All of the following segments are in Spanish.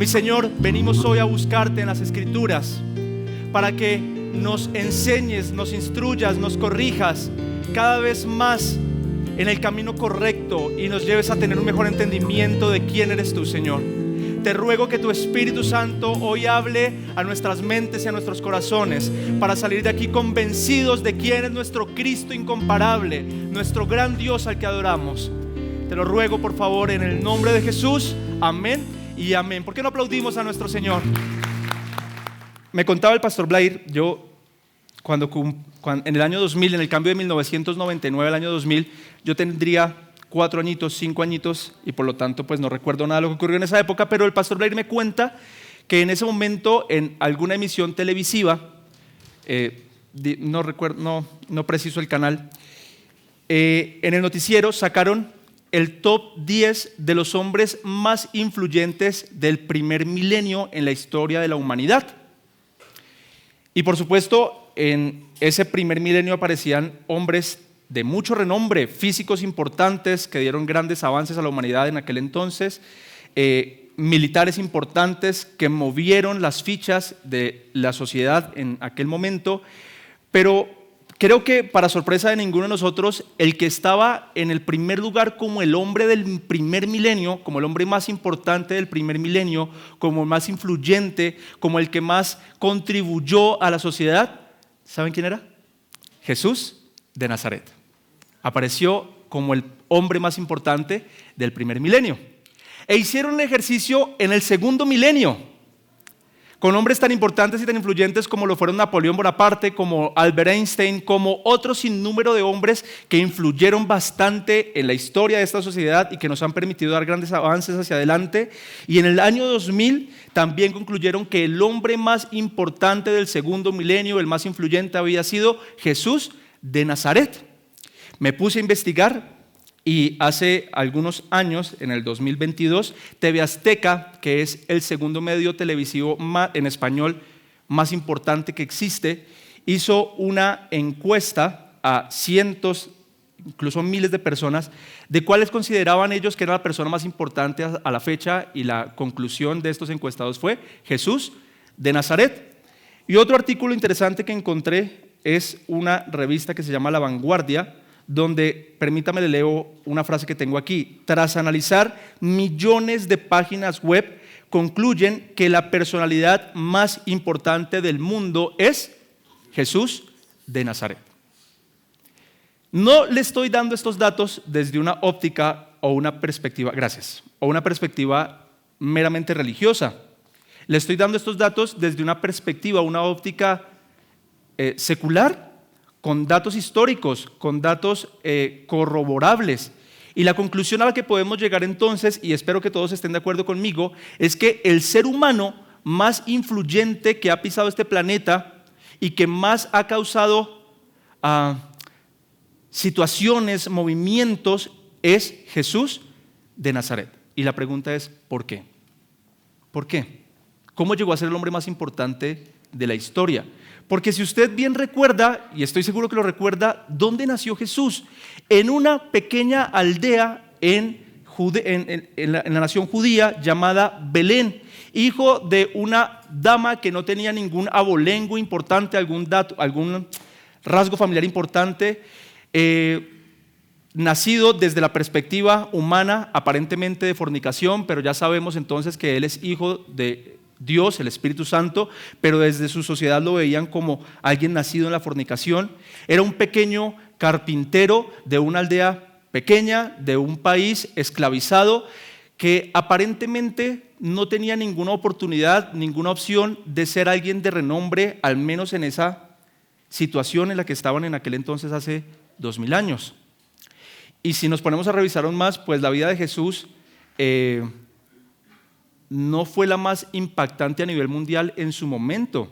Mi Señor, venimos hoy a buscarte en las Escrituras para que nos enseñes, nos instruyas, nos corrijas cada vez más en el camino correcto y nos lleves a tener un mejor entendimiento de quién eres tú, Señor. Te ruego que tu Espíritu Santo hoy hable a nuestras mentes y a nuestros corazones para salir de aquí convencidos de quién es nuestro Cristo incomparable, nuestro gran Dios al que adoramos. Te lo ruego, por favor, en el nombre de Jesús. Amén y amén. ¿Por qué no aplaudimos a nuestro Señor? Me contaba el pastor Blair, yo cuando en el año 2000, en el cambio de 1999 al año 2000, yo tendría 4 añitos, 5 añitos, y por lo tanto pues no recuerdo nada de lo que ocurrió en esa época, pero el pastor Blair me cuenta que en ese momento en alguna emisión televisiva, no recuerdo, no preciso el canal, en el noticiero sacaron el top 10 de los hombres más influyentes del primer milenio en la historia de la humanidad. Y por supuesto, en ese primer milenio aparecían hombres de mucho renombre, físicos importantes que dieron grandes avances a la humanidad en aquel entonces, militares importantes que movieron las fichas de la sociedad en aquel momento, pero creo que para sorpresa de ninguno de nosotros, el que estaba en el primer lugar como el hombre del primer milenio, como el hombre más importante del primer milenio, como el más influyente, como el que más contribuyó a la sociedad, ¿saben quién era? Jesús de Nazaret. Apareció como el hombre más importante del primer milenio. E hicieron un ejercicio en el segundo milenio, con hombres tan importantes y tan influyentes como lo fueron Napoleón Bonaparte, como Albert Einstein, como otro sinnúmero de hombres que influyeron bastante en la historia de esta sociedad y que nos han permitido dar grandes avances hacia adelante. Y en el año 2000 también concluyeron que el hombre más importante del segundo milenio, el más influyente, había sido Jesús de Nazaret. Me puse a investigar y hace algunos años, en el 2022, TV Azteca, que es el segundo medio televisivo en español más importante que existe, hizo una encuesta a cientos, incluso miles de personas, de cuáles consideraban ellos que era la persona más importante a la fecha, y la conclusión de estos encuestados fue Jesús de Nazaret. Y otro artículo interesante que encontré es una revista que se llama La Vanguardia, donde, permítame, le leo una frase que tengo aquí: tras analizar millones de páginas web, concluyen que la personalidad más importante del mundo es Jesús de Nazaret. No le estoy dando estos datos desde una óptica o una perspectiva, o una perspectiva meramente religiosa. Le estoy dando estos datos desde una perspectiva, una óptica secular, con datos históricos, con datos corroborables. Y la conclusión a la que podemos llegar entonces, y espero que todos estén de acuerdo conmigo, es que el ser humano más influyente que ha pisado este planeta y que más ha causado situaciones, movimientos, es Jesús de Nazaret. Y la pregunta es, ¿por qué? ¿Por qué? ¿Cómo llegó a ser el hombre más importante de la historia? Porque si usted bien recuerda, y estoy seguro que lo recuerda, ¿dónde nació Jesús? En una pequeña aldea en la nación judía llamada Belén, hijo de una dama que no tenía ningún abolengo importante, algún rasgo familiar importante, nacido desde la perspectiva humana, aparentemente de fornicación, pero ya sabemos entonces que él es hijo de Dios, el Espíritu Santo, pero desde su sociedad lo veían como alguien nacido en la fornicación. Era un pequeño carpintero de una aldea pequeña, de un país esclavizado, que aparentemente no tenía ninguna oportunidad, ninguna opción de ser alguien de renombre, al menos en esa situación en la que estaban en aquel entonces hace 2000 años. Y si nos ponemos a revisar aún más, pues la vida de Jesús no fue la más impactante a nivel mundial en su momento,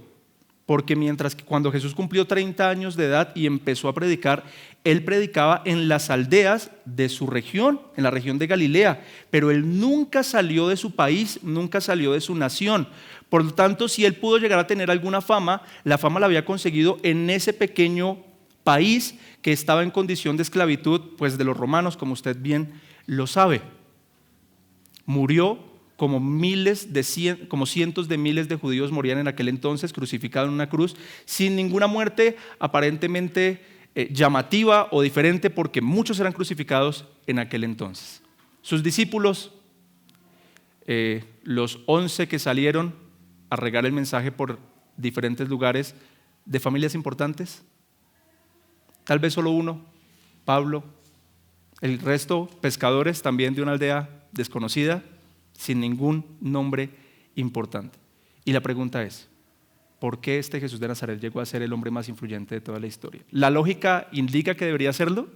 porque mientras que cuando Jesús cumplió 30 años de edad y empezó a predicar, él predicaba en las aldeas de su región, en la región de Galilea, pero él nunca salió de su país, nunca salió de su nación. Por lo tanto, si él pudo llegar a tener alguna fama, la fama la había conseguido en ese pequeño país que estaba en condición de esclavitud, pues de los romanos, como usted bien lo sabe. Murió como cientos de miles de judíos morían en aquel entonces, crucificados en una cruz, sin ninguna muerte aparentemente llamativa o diferente, porque muchos eran crucificados en aquel entonces. Sus discípulos, los 11 que salieron a regar el mensaje por diferentes lugares, de familias importantes, tal vez solo uno, Pablo, el resto pescadores también de una aldea desconocida, sin ningún nombre importante. Y la pregunta es, ¿por qué este Jesús de Nazaret llegó a ser el hombre más influyente de toda la historia? ¿La lógica indica que debería serlo?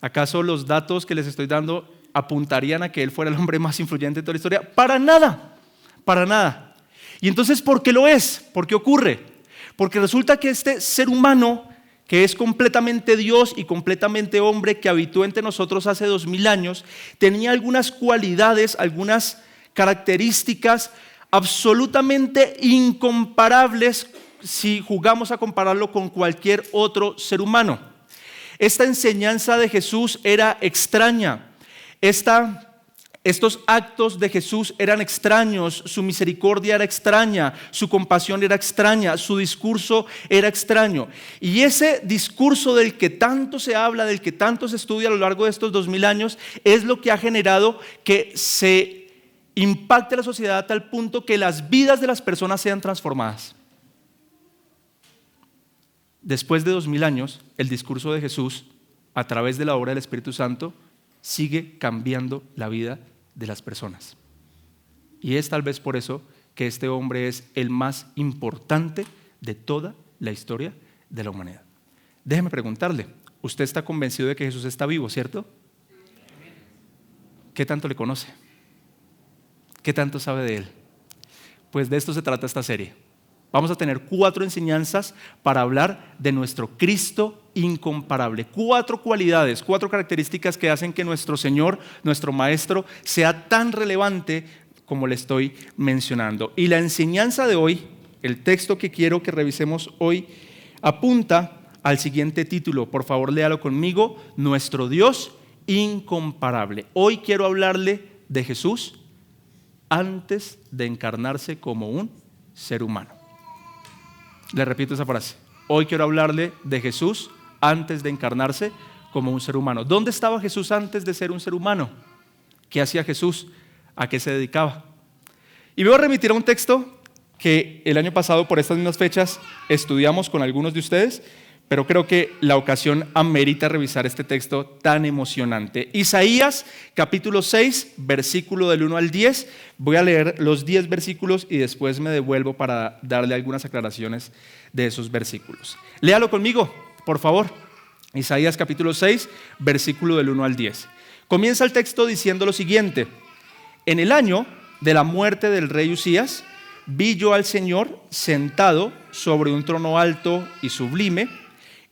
¿Acaso los datos que les estoy dando apuntarían a que él fuera el hombre más influyente de toda la historia? Para nada, para nada. Y entonces, ¿por qué lo es? ¿Por qué ocurre? Porque resulta que este ser humano, que es completamente Dios y completamente hombre, que habitó entre nosotros hace 2000 años, tenía algunas cualidades, algunas características absolutamente incomparables si jugamos a compararlo con cualquier otro ser humano. Esta enseñanza de Jesús era extraña. Estos actos de Jesús eran extraños, su misericordia era extraña, su compasión era extraña, su discurso era extraño. Y ese discurso del que tanto se habla, del que tanto se estudia a lo largo de estos 2000 años, es lo que ha generado que se impacte la sociedad a tal punto que las vidas de las personas sean transformadas. Después de 2000 años, el discurso de Jesús, a través de la obra del Espíritu Santo, sigue cambiando la vida de las personas. Y es tal vez por eso que este hombre es el más importante de toda la historia de la humanidad. Déjeme preguntarle, usted está convencido de que Jesús está vivo, ¿cierto? ¿Qué tanto le conoce? ¿Qué tanto sabe de él? Pues de esto se trata esta serie. Vamos a tener 4 enseñanzas para hablar de nuestro Cristo incomparable. 4 cualidades, 4 características que hacen que nuestro Señor, nuestro Maestro, sea tan relevante como le estoy mencionando. Y la enseñanza de hoy, el texto que quiero que revisemos hoy, apunta al siguiente título. Por favor, léalo conmigo: Nuestro Dios incomparable. Hoy quiero hablarle de Jesús antes de encarnarse como un ser humano. Le repito esa frase. Hoy quiero hablarle de Jesús antes de encarnarse como un ser humano. ¿Dónde estaba Jesús antes de ser un ser humano? ¿Qué hacía Jesús? ¿A qué se dedicaba? Y me voy a remitir a un texto que el año pasado por estas mismas fechas estudiamos con algunos de ustedes, pero creo que la ocasión amerita revisar este texto tan emocionante. Isaías capítulo 6, versículo del 1 al 10. Voy a leer los 10 versículos y después me devuelvo para darle algunas aclaraciones de esos versículos. Léalo conmigo, por favor. Isaías capítulo 6, versículo del 1 al 10. Comienza el texto diciendo lo siguiente: En el año de la muerte del rey Usías, vi yo al Señor sentado sobre un trono alto y sublime,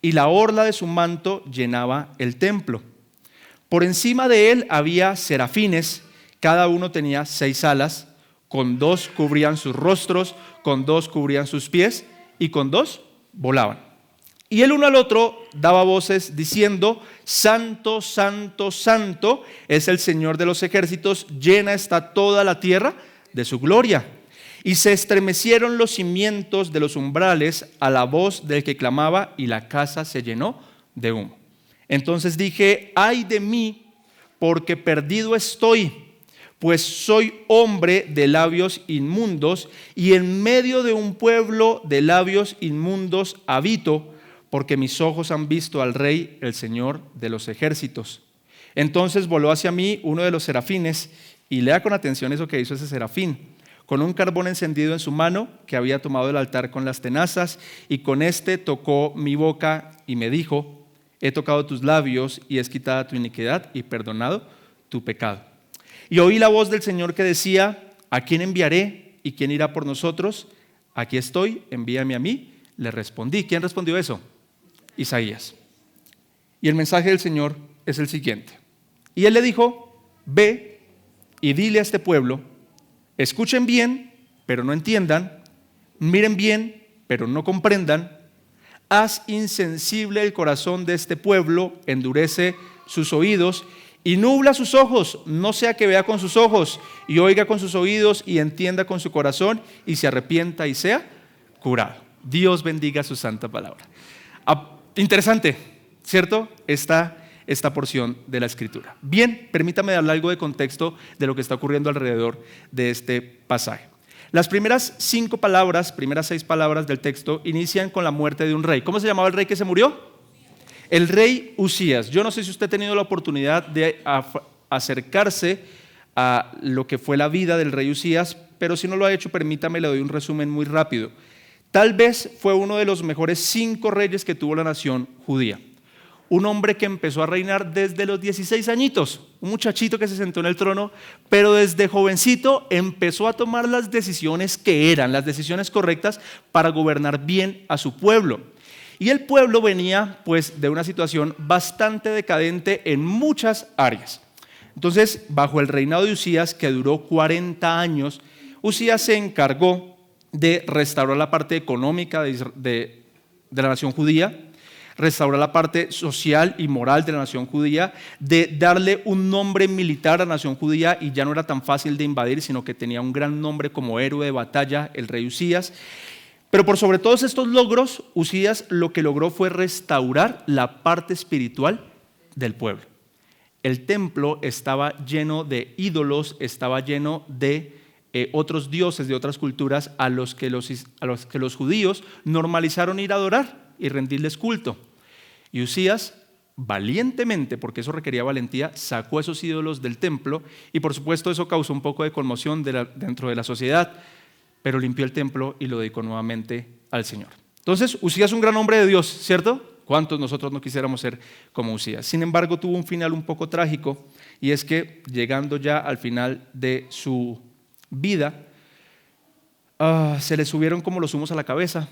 y la orla de su manto llenaba el templo. Por encima de él había serafines, cada uno tenía 6 alas, con 2 cubrían sus rostros, con 2 cubrían sus pies, y con 2 volaban. Y el uno al otro daba voces diciendo: Santo, santo, santo es el Señor de los ejércitos, llena está toda la tierra de su gloria. Y se estremecieron los cimientos de los umbrales a la voz del que clamaba, y la casa se llenó de humo. Entonces dije: ay de mí, porque perdido estoy, pues soy hombre de labios inmundos, y en medio de un pueblo de labios inmundos habito, porque mis ojos han visto al Rey, el Señor de los ejércitos. Entonces voló hacia mí uno de los serafines, y lea con atención eso que hizo ese serafín, con un carbón encendido en su mano, que había tomado del altar con las tenazas, y con este tocó mi boca y me dijo: he tocado tus labios y es quitada tu iniquidad y perdonado tu pecado. Y oí la voz del Señor que decía: ¿a quién enviaré y quién irá por nosotros? Aquí estoy, envíame a mí. Le respondí. ¿Quién respondió eso? Isaías. Y el mensaje del Señor es el siguiente: y él le dijo: ve y dile a este pueblo, escuchen bien, pero no entiendan, miren bien, pero no comprendan, haz insensible el corazón de este pueblo, endurece sus oídos y nubla sus ojos, no sea que vea con sus ojos y oiga con sus oídos y entienda con su corazón y se arrepienta y sea curado. Dios bendiga su santa palabra. Interesante, ¿cierto? Esta porción de la Escritura. Bien, permítame darle algo de contexto de lo que está ocurriendo alrededor de este pasaje. Las primeras 6 palabras del texto inician con la muerte de un rey. ¿Cómo se llamaba el rey que se murió? El rey Usías. Yo no sé si usted ha tenido la oportunidad de acercarse a lo que fue la vida del rey Usías, pero si no lo ha hecho, permítame, le doy un resumen muy rápido. Tal vez fue uno de los mejores 5 reyes que tuvo la nación judía. Un hombre que empezó a reinar desde los 16 añitos, un muchachito que se sentó en el trono, pero desde jovencito empezó a tomar las decisiones que eran, las decisiones correctas para gobernar bien a su pueblo. Y el pueblo venía pues de una situación bastante decadente en muchas áreas. Entonces, bajo el reinado de Usías, que duró 40 años, Usías se encargó de restaurar la parte económica de la nación judía, restaurar la parte social y moral de la nación judía, de darle un nombre militar a la nación judía, y ya no era tan fácil de invadir, sino que tenía un gran nombre como héroe de batalla, el rey Usías. Pero por sobre todos estos logros, Usías lo que logró fue restaurar la parte espiritual del pueblo. El templo estaba lleno de ídolos, estaba lleno de otros dioses de otras culturas a los que los judíos normalizaron ir a adorar y rendirles culto. Y Usías, valientemente, porque eso requería valentía, sacó esos ídolos del templo, y por supuesto eso causó un poco de conmoción dentro de la sociedad, pero limpió el templo y lo dedicó nuevamente al Señor. Entonces, Usías es un gran hombre de Dios, ¿cierto? ¿Cuántos nosotros no quisiéramos ser como Usías? Sin embargo, tuvo un final un poco trágico, y es que llegando ya al final de su vida, se le subieron como los humos a la cabeza,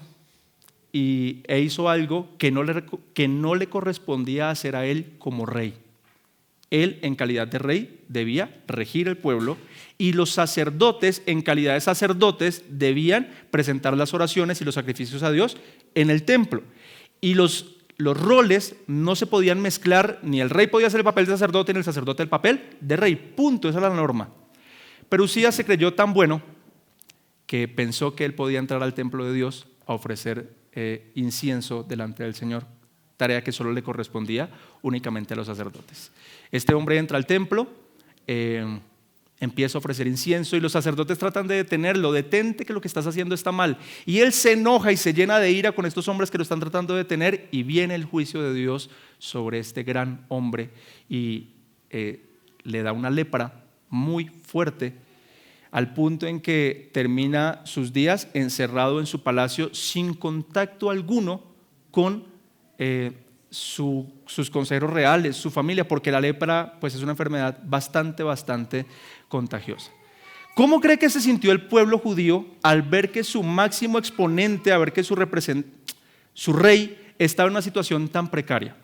e hizo algo que no le correspondía hacer a él como rey. Él, en calidad de rey, debía regir el pueblo, y los sacerdotes, en calidad de sacerdotes, debían presentar las oraciones y los sacrificios a Dios en el templo. Y los roles no se podían mezclar, ni el rey podía hacer el papel de sacerdote, ni el sacerdote el papel de rey. Punto, esa era la norma. Pero Usías se creyó tan bueno que pensó que él podía entrar al templo de Dios a ofrecer incienso delante del Señor, tarea que solo le correspondía únicamente a los sacerdotes. Este hombre entra al templo, empieza a ofrecer incienso, y los sacerdotes tratan de detenerlo. Detente, que lo que estás haciendo está mal. Y él se enoja y se llena de ira con estos hombres que lo están tratando de detener, y viene el juicio de Dios sobre este gran hombre, y le da una lepra muy fuerte, al punto en que termina sus días encerrado en su palacio sin contacto alguno con sus consejeros reales, su familia, porque la lepra pues es una enfermedad bastante contagiosa. ¿Cómo cree que se sintió el pueblo judío al ver que su máximo exponente, a ver que su rey estaba en una situación tan precaria?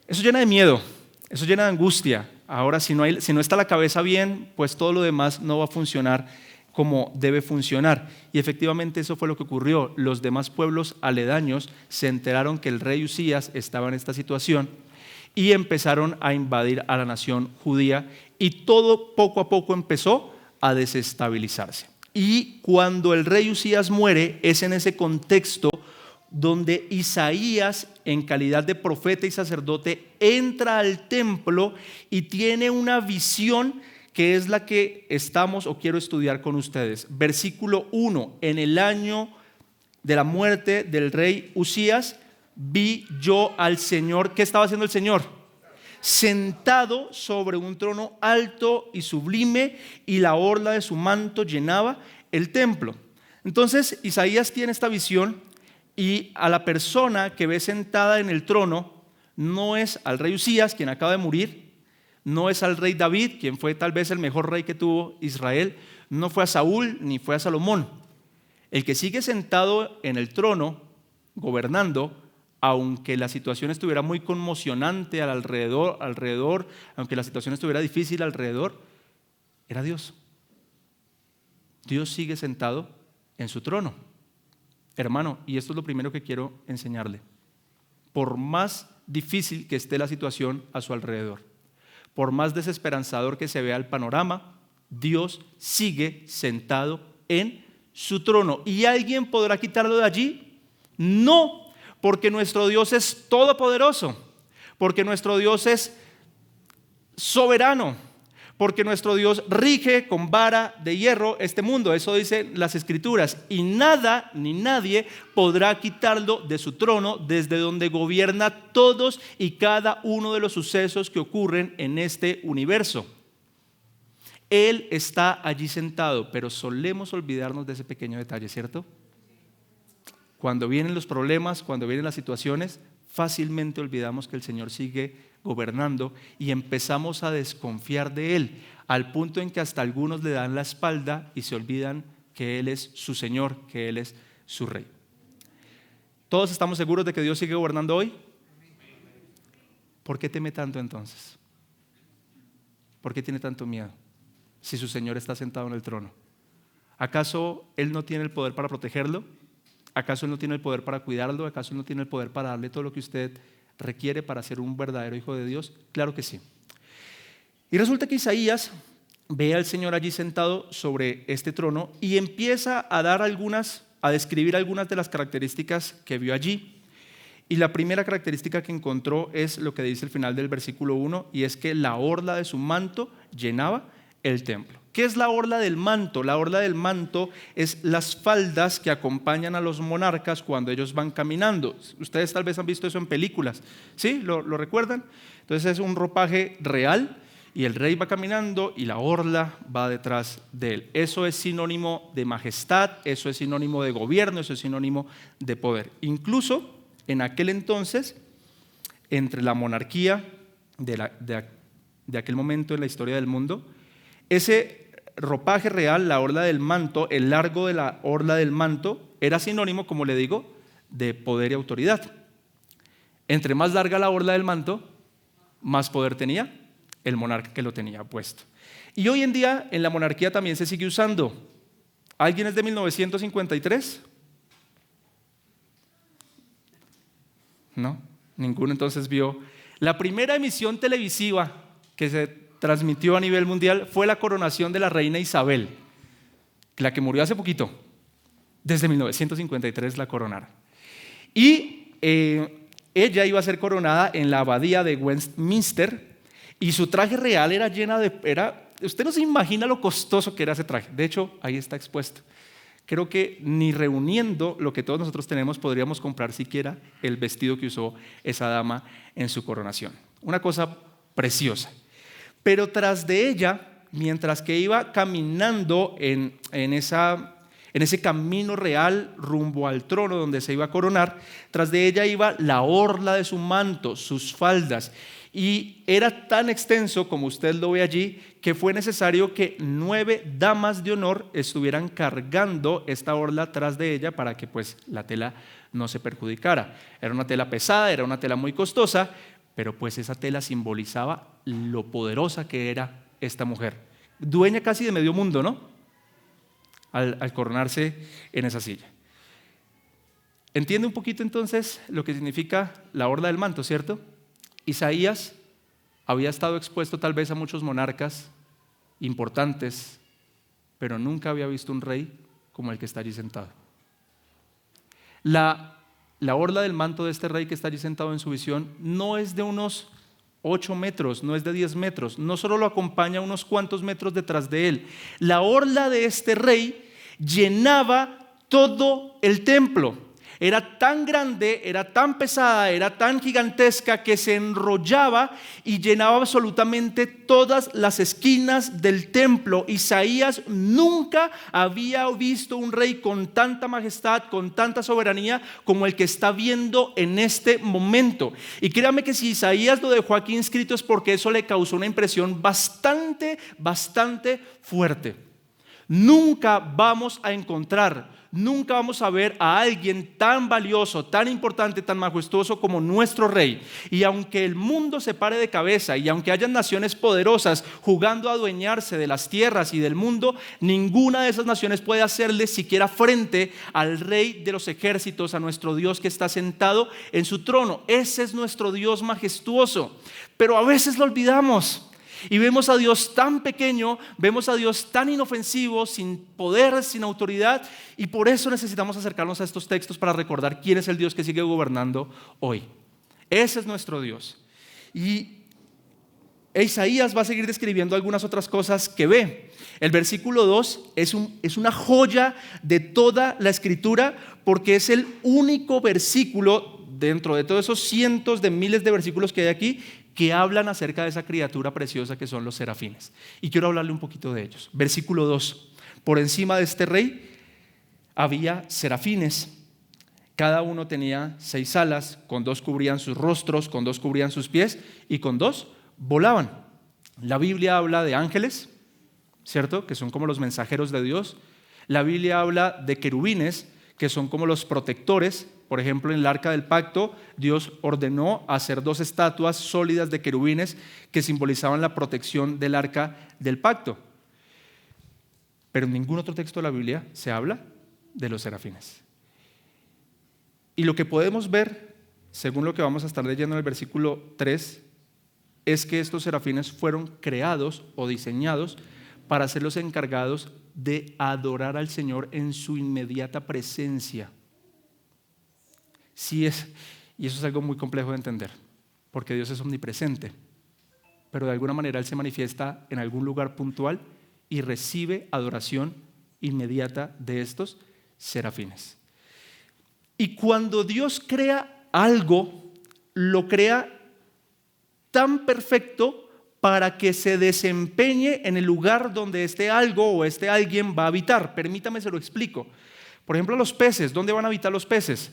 Eso llena de miedo, eso llena de angustia. Ahora, si no está la cabeza bien, pues todo lo demás no va a funcionar como debe funcionar. Y efectivamente eso fue lo que ocurrió. Los demás pueblos aledaños se enteraron que el rey Usías estaba en esta situación y empezaron a invadir a la nación judía, y todo poco a poco empezó a desestabilizarse. Y cuando el rey Usías muere, es en ese contexto donde Isaías, en calidad de profeta y sacerdote, entra al templo y tiene una visión que es la que estamos o quiero estudiar con ustedes. Versículo 1: en el año de la muerte del rey Usías, vi yo al Señor. ¿Qué estaba haciendo el Señor? Sentado sobre un trono alto y sublime, y la orla de su manto llenaba el templo. Entonces Isaías tiene esta visión, y a la persona que ve sentada en el trono no es al rey Usías, quien acaba de morir, no es al rey David, quien fue tal vez el mejor rey que tuvo Israel, no fue a Saúl ni fue a Salomón. El que sigue sentado en el trono gobernando, aunque la situación estuviera muy conmocionante alrededor, aunque la situación estuviera difícil alrededor, era Dios. Dios sigue sentado en su trono. Hermano, y esto es lo primero que quiero enseñarle: por más difícil que esté la situación a su alrededor, por más desesperanzador que se vea el panorama, Dios sigue sentado en su trono. ¿Y alguien podrá quitarlo de allí? No, porque nuestro Dios es todopoderoso, porque nuestro Dios es soberano, porque nuestro Dios rige con vara de hierro este mundo. Eso dicen las Escrituras. Y nada ni nadie podrá quitarlo de su trono, desde donde gobierna todos y cada uno de los sucesos que ocurren en este universo. Él está allí sentado, pero solemos olvidarnos de ese pequeño detalle, ¿cierto? Cuando vienen los problemas, cuando vienen las situaciones, fácilmente olvidamos que el Señor sigue gobernando y empezamos a desconfiar de Él, al punto en que hasta algunos le dan la espalda y se olvidan que Él es su Señor, que Él es su Rey. ¿Todos estamos seguros de que Dios sigue gobernando hoy? ¿Por qué teme tanto entonces? ¿Por qué tiene tanto miedo si su Señor está sentado en el trono? ¿Acaso Él no tiene el poder para protegerlo? ¿Acaso Él no tiene el poder para cuidarlo? ¿Acaso Él no tiene el poder para darle todo lo que usted requiere para ser un verdadero hijo de Dios? Claro que sí. Y resulta que Isaías ve al Señor allí sentado sobre este trono y empieza a describir algunas de las características que vio allí. Y la primera característica que encontró es lo que dice el final del versículo 1, y es que la orla de su manto llenaba el templo. ¿Qué es la orla del manto? La orla del manto es las faldas que acompañan a los monarcas cuando ellos van caminando. Ustedes tal vez han visto eso en películas, ¿sí? ¿Lo recuerdan? Entonces es un ropaje real y el rey va caminando y la orla va detrás de él. Eso es sinónimo de majestad, eso es sinónimo de gobierno, eso es sinónimo de poder. Incluso en aquel entonces, entre la monarquía de aquel momento en la historia del mundo, ese ropaje real, la orla del manto, el largo de la orla del manto, era sinónimo, como le digo, de poder y autoridad. Entre más larga la orla del manto, más poder tenía el monarca que lo tenía puesto. Y hoy en día en la monarquía también se sigue usando. ¿Alguien es de 1953? No, ninguno entonces vio. La primera emisión televisiva que se transmitió a nivel mundial fue la coronación de la reina Isabel, la que murió hace poquito. Desde 1953 la coronaron. Y ella iba a ser coronada en la abadía de Westminster y su traje real era usted no se imagina lo costoso que era ese traje. De hecho, ahí está expuesto. Creo que ni reuniendo lo que todos nosotros tenemos podríamos comprar siquiera el vestido que usó esa dama en su coronación. Una cosa preciosa. Pero tras de ella, mientras que iba caminando en ese camino real rumbo al trono donde se iba a coronar, tras de ella iba la orla de su manto, sus faldas. Y era tan extenso, como usted lo ve allí, que fue necesario que 9 damas de honor estuvieran cargando esta orla tras de ella para que pues la tela no se perjudicara. Era una tela pesada, era una tela muy costosa, pero pues esa tela simbolizaba lo poderosa que era esta mujer. Dueña casi de medio mundo, ¿no? Al coronarse en esa silla. ¿Entiende un poquito entonces lo que significa la orla del manto, cierto? Isaías había estado expuesto tal vez a muchos monarcas importantes, pero nunca había visto un rey como el que está allí sentado. La orla del manto de este rey que está allí sentado en su visión no es de unos 8 metros, no es de 10 metros, no solo lo acompaña unos cuantos metros detrás de él. La orla de este rey llenaba todo el templo. Era tan grande, era tan pesada, era tan gigantesca que se enrollaba y llenaba absolutamente todas las esquinas del templo. Isaías nunca había visto un rey con tanta majestad, con tanta soberanía como el que está viendo en este momento. Y créame que si Isaías lo dejó aquí inscrito es porque eso le causó una impresión bastante fuerte. Nunca vamos a ver a alguien tan valioso, tan importante, tan majestuoso como nuestro rey. Y aunque el mundo se pare de cabeza y aunque hayan naciones poderosas jugando a adueñarse de las tierras y del mundo, ninguna de esas naciones puede hacerle siquiera frente al rey de los ejércitos, a nuestro Dios que está sentado en su trono. Ese es nuestro Dios majestuoso. Pero a veces lo olvidamos. Y vemos a Dios tan pequeño, vemos a Dios tan inofensivo, sin poder, sin autoridad, y por eso necesitamos acercarnos a estos textos para recordar quién es el Dios que sigue gobernando hoy. Ese es nuestro Dios. Y Isaías va a seguir describiendo algunas otras cosas que ve. El versículo 2 es una joya de toda la Escritura, porque es el único versículo dentro de todos esos cientos de miles de versículos que hay aquí que hablan acerca de esa criatura preciosa que son los serafines. Y quiero hablarle un poquito de ellos. Versículo 2. Por encima de este rey había serafines. Cada uno tenía 6 alas, con 2 cubrían sus rostros, con 2 cubrían sus pies y con 2 volaban. La Biblia habla de ángeles, ¿cierto? Que son como los mensajeros de Dios. La Biblia habla de querubines, que son como los protectores. Por ejemplo, en el Arca del Pacto, Dios ordenó hacer 2 estatuas sólidas de querubines que simbolizaban la protección del Arca del Pacto. Pero en ningún otro texto de la Biblia se habla de los serafines. Y lo que podemos ver, según lo que vamos a estar leyendo en el versículo 3, es que estos serafines fueron creados o diseñados para ser los encargados de adorar al Señor en su inmediata presencia. Y eso es algo muy complejo de entender, porque Dios es omnipresente, pero de alguna manera Él se manifiesta en algún lugar puntual y recibe adoración inmediata de estos serafines. Y cuando Dios crea algo, lo crea tan perfecto para que se desempeñe en el lugar donde este algo o este alguien va a habitar. Permítame, se lo explico. Por ejemplo, los peces, ¿dónde van a habitar los peces?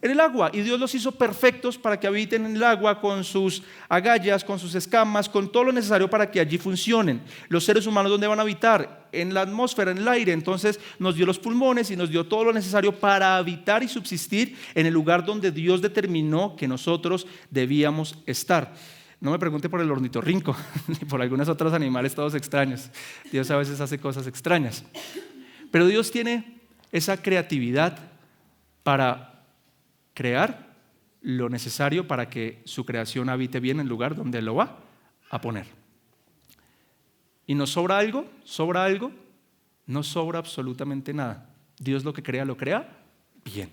En el agua, y Dios los hizo perfectos para que habiten en el agua con sus agallas, con sus escamas, con todo lo necesario para que allí funcionen. Los seres humanos, ¿dónde van a habitar? En la atmósfera, en el aire. Entonces nos dio los pulmones y nos dio todo lo necesario para habitar y subsistir en el lugar donde Dios determinó que nosotros debíamos estar. No me pregunte por el ornitorrinco ni por algunos otros animales todos extraños. Dios a veces hace cosas extrañas. Pero Dios tiene esa creatividad para crear lo necesario para que su creación habite bien en el lugar donde Él lo va a poner. ¿Y nos sobra algo? ¿Sobra algo? No sobra absolutamente nada. Dios lo que crea, lo crea bien.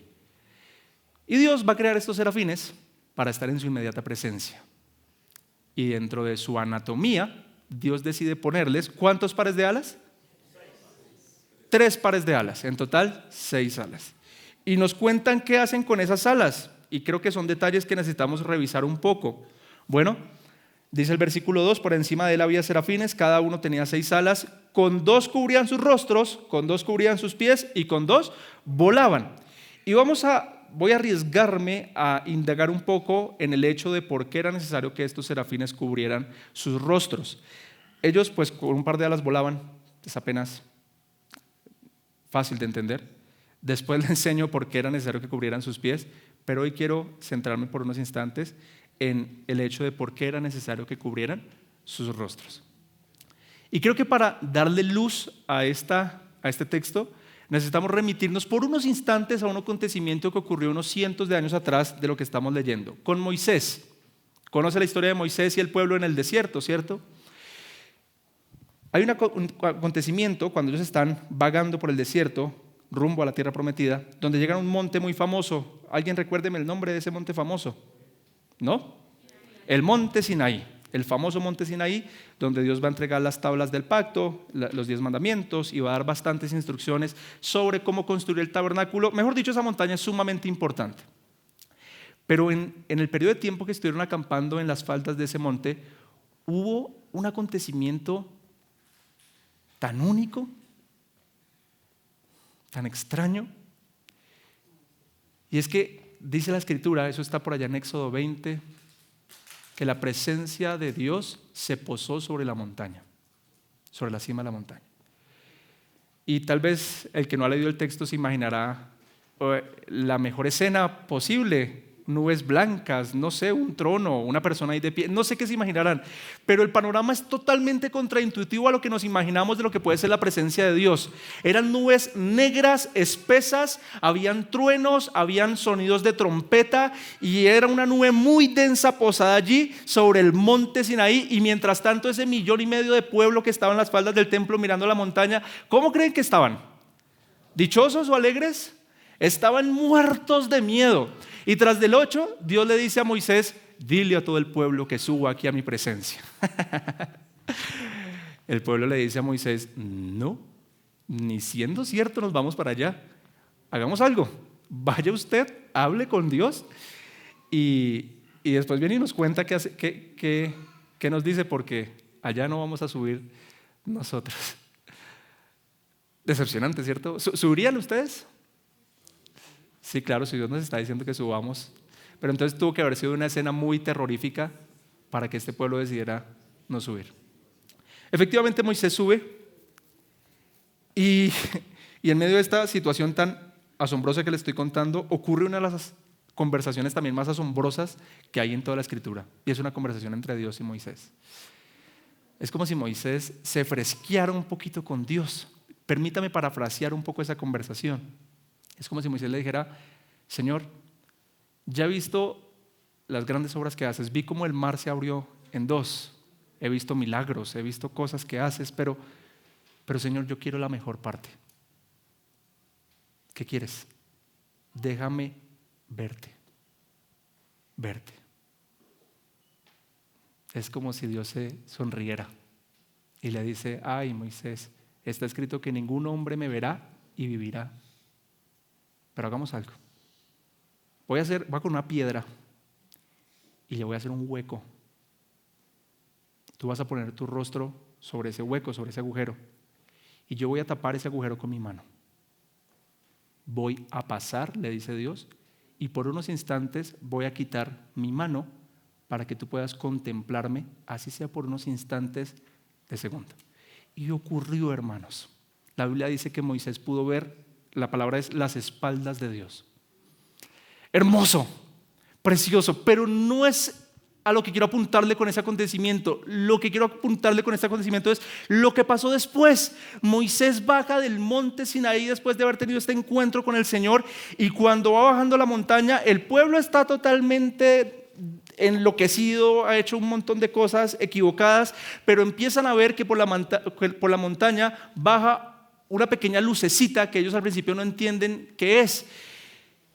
Y Dios va a crear estos serafines para estar en su inmediata presencia. Y dentro de su anatomía, Dios decide ponerles, ¿cuántos pares de alas? 3 pares de alas, en total 6 alas. Y nos cuentan qué hacen con esas alas, y creo que son detalles que necesitamos revisar un poco. Bueno, dice el versículo 2, por encima de él había serafines, cada uno tenía 6 alas, con 2 cubrían sus rostros, con 2 cubrían sus pies, y con 2 volaban. Y voy a arriesgarme a indagar un poco en el hecho de por qué era necesario que estos serafines cubrieran sus rostros. Ellos, pues, con un par de alas volaban, es apenas fácil de entender. Después les enseño por qué era necesario que cubrieran sus pies, pero hoy quiero centrarme por unos instantes en el hecho de por qué era necesario que cubrieran sus rostros. Y creo que para darle luz a este texto, necesitamos remitirnos por unos instantes a un acontecimiento que ocurrió unos cientos de años atrás de lo que estamos leyendo, con Moisés. Conoce la historia de Moisés y el pueblo en el desierto, ¿cierto? Hay un acontecimiento cuando ellos están vagando por el desierto, rumbo a la tierra prometida, donde llegan a un monte muy famoso. ¿Alguien recuérdeme el nombre de ese monte famoso? ¿No? El monte Sinaí, el famoso monte Sinaí, donde Dios va a entregar las tablas del pacto, los 10 mandamientos, y va a dar bastantes instrucciones sobre cómo construir el tabernáculo. Mejor dicho, esa montaña es sumamente importante. Pero en el periodo de tiempo que estuvieron acampando en las faldas de ese monte, hubo un acontecimiento tan único, tan extraño, y es que dice la Escritura, eso está por allá en Éxodo 20, que la presencia de Dios se posó sobre la montaña, sobre la cima de la montaña. Y tal vez el que no ha leído el texto se imaginará la mejor escena posible, nubes blancas, no sé, un trono, una persona ahí de pie, no sé qué se imaginarán, pero el panorama es totalmente contraintuitivo a lo que nos imaginamos de lo que puede ser la presencia de Dios. Eran nubes negras, espesas, habían truenos, habían sonidos de trompeta y era una nube muy densa posada allí sobre el monte Sinaí. Y mientras tanto ese 1,5 millones de pueblo que estaba en las faldas del templo mirando la montaña, ¿cómo creen que estaban? ¿Dichosos o alegres? Estaban muertos de miedo. Y tras del 8, Dios le dice a Moisés: dile a todo el pueblo que suba aquí a mi presencia. El pueblo le dice a Moisés: no, ni siendo cierto nos vamos para allá. Hagamos algo, vaya usted, hable con Dios y después viene y nos cuenta qué nos dice, porque allá no vamos a subir nosotros. Decepcionante, ¿cierto? ¿Subirían ustedes? Sí, claro, si Dios nos está diciendo que subamos. Pero entonces tuvo que haber sido una escena muy terrorífica para que este pueblo decidiera no subir. Efectivamente Moisés sube y en medio de esta situación tan asombrosa que le estoy contando, ocurre una de las conversaciones también más asombrosas que hay en toda la Escritura, y es una conversación entre Dios y Moisés. Es como si Moisés se fresqueara un poquito con Dios. Permítame parafrasear un poco esa conversación. Es como si Moisés le dijera: Señor, ya he visto las grandes obras que haces, vi cómo el mar se abrió en dos, he visto milagros, he visto cosas que haces, pero Señor, yo quiero la mejor parte. ¿Qué quieres? Déjame verte. Es como si Dios se sonriera y le dice: ay, Moisés, está escrito que ningún hombre me verá y vivirá. Pero hagamos algo. Voy con una piedra y le voy a hacer un hueco. Tú vas a poner tu rostro sobre ese hueco, sobre ese agujero, y yo voy a tapar ese agujero con mi mano. Voy a pasar, le dice Dios, y por unos instantes voy a quitar mi mano para que tú puedas contemplarme, así sea por unos instantes de segundo. Y ocurrió, hermanos. La Biblia dice que Moisés pudo ver, la palabra es las espaldas de Dios. Hermoso, precioso, pero no es a lo que quiero apuntarle con ese acontecimiento. Lo que quiero apuntarle con este acontecimiento es lo que pasó después. Moisés baja del monte Sinaí después de haber tenido este encuentro con el Señor, y cuando va bajando la montaña, el pueblo está totalmente enloquecido, ha hecho un montón de cosas equivocadas, pero empiezan a ver que por la montaña baja una pequeña lucecita que ellos al principio no entienden qué es.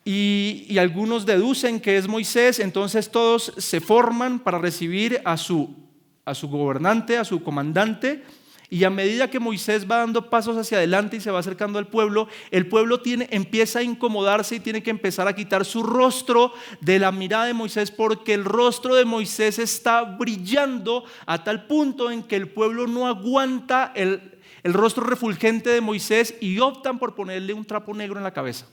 Y algunos deducen que es Moisés. Entonces todos se forman para recibir a su gobernante, a su comandante. Y a medida que Moisés va dando pasos hacia adelante y se va acercando al pueblo, el pueblo empieza a incomodarse y tiene que empezar a quitar su rostro de la mirada de Moisés, porque el rostro de Moisés está brillando a tal punto en que el pueblo no aguanta el rostro refulgente de Moisés y optan por ponerle un trapo negro en la cabeza.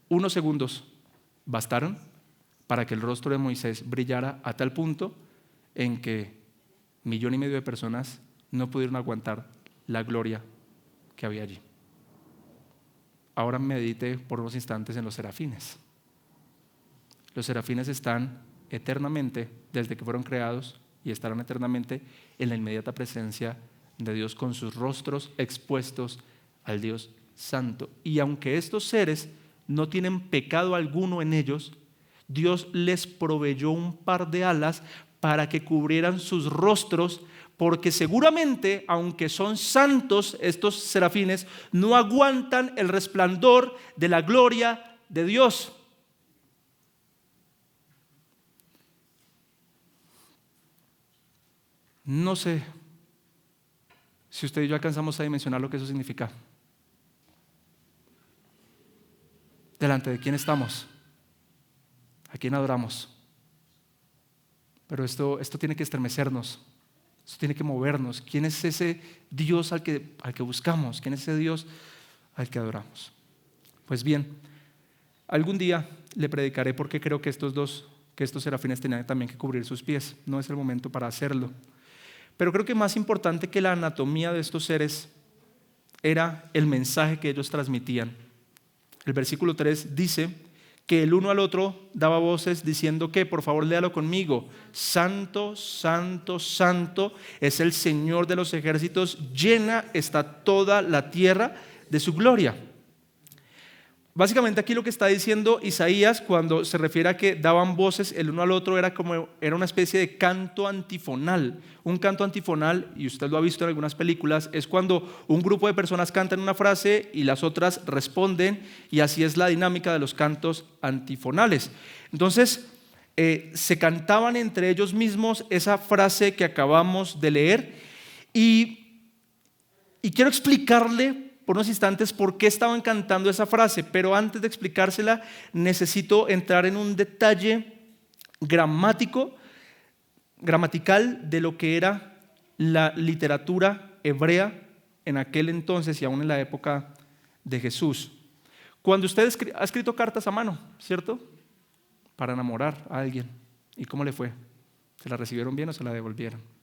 Unos segundos bastaron para que el rostro de Moisés brillara a tal punto en que 1,5 millones de personas no pudieron aguantar la gloria que había allí. Ahora medite por unos instantes en los serafines. Los serafines están eternamente, desde que fueron creados, y estarán eternamente en la inmediata presencia de Dios, con sus rostros expuestos al Dios Santo. Y aunque estos seres no tienen pecado alguno en ellos, Dios les proveyó un par de alas para que cubrieran sus rostros, porque seguramente, aunque son santos, estos serafines no aguantan el resplandor de la gloria de Dios. No sé si usted y yo alcanzamos a dimensionar lo que eso significa. ¿Delante de quién estamos? ¿A quién adoramos? Pero esto tiene que estremecernos, esto tiene que movernos. ¿Quién es ese Dios al que buscamos? ¿Quién es ese Dios al que adoramos? Pues bien, algún día le predicaré por qué creo que estos serafines tenían también que cubrir sus pies. No es el momento para hacerlo. Pero creo que más importante que la anatomía de estos seres era el mensaje que ellos transmitían. El versículo 3 dice que el uno al otro daba voces diciendo que, por favor léalo conmigo, santo, santo, santo es el Señor de los ejércitos, llena está toda la tierra de su gloria. Básicamente aquí lo que está diciendo Isaías cuando se refiere a que daban voces el uno al otro era una especie de canto antifonal. Un canto antifonal, y usted lo ha visto en algunas películas, es cuando un grupo de personas cantan una frase y las otras responden, y así es la dinámica de los cantos antifonales. Entonces, se cantaban entre ellos mismos esa frase que acabamos de leer, y quiero explicarle por unos instantes por qué estaban cantando esa frase, pero antes de explicársela necesito entrar en un detalle gramatical de lo que era la literatura hebrea en aquel entonces y aún en la época de Jesús. Cuando usted ha escrito cartas a mano, ¿cierto? Para enamorar a alguien, ¿y cómo le fue? ¿Se la recibieron bien o se la devolvieron?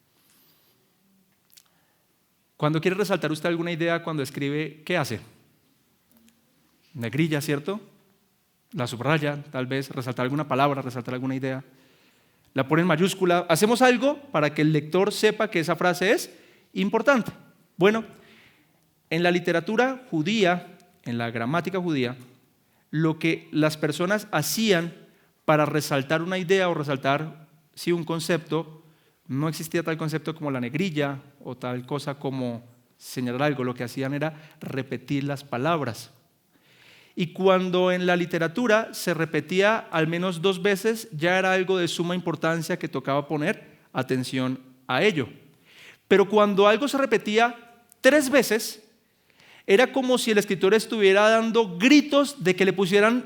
Cuando quiere resaltar usted alguna idea cuando escribe, ¿qué hace? Negrilla, ¿cierto? La subraya, tal vez, resaltar alguna palabra, resaltar alguna idea. La pone en mayúscula. Hacemos algo para que el lector sepa que esa frase es importante. Bueno, en la literatura judía, en la gramática judía, lo que las personas hacían para resaltar una idea o resaltar un concepto, no existía tal concepto como la negrilla o tal cosa como señalar algo. Lo que hacían era repetir las palabras. Y cuando en la literatura se repetía al menos 2 veces, ya era algo de suma importancia que tocaba poner atención a ello. Pero cuando algo se repetía 3 veces, era como si el escritor estuviera dando gritos de que le pusieran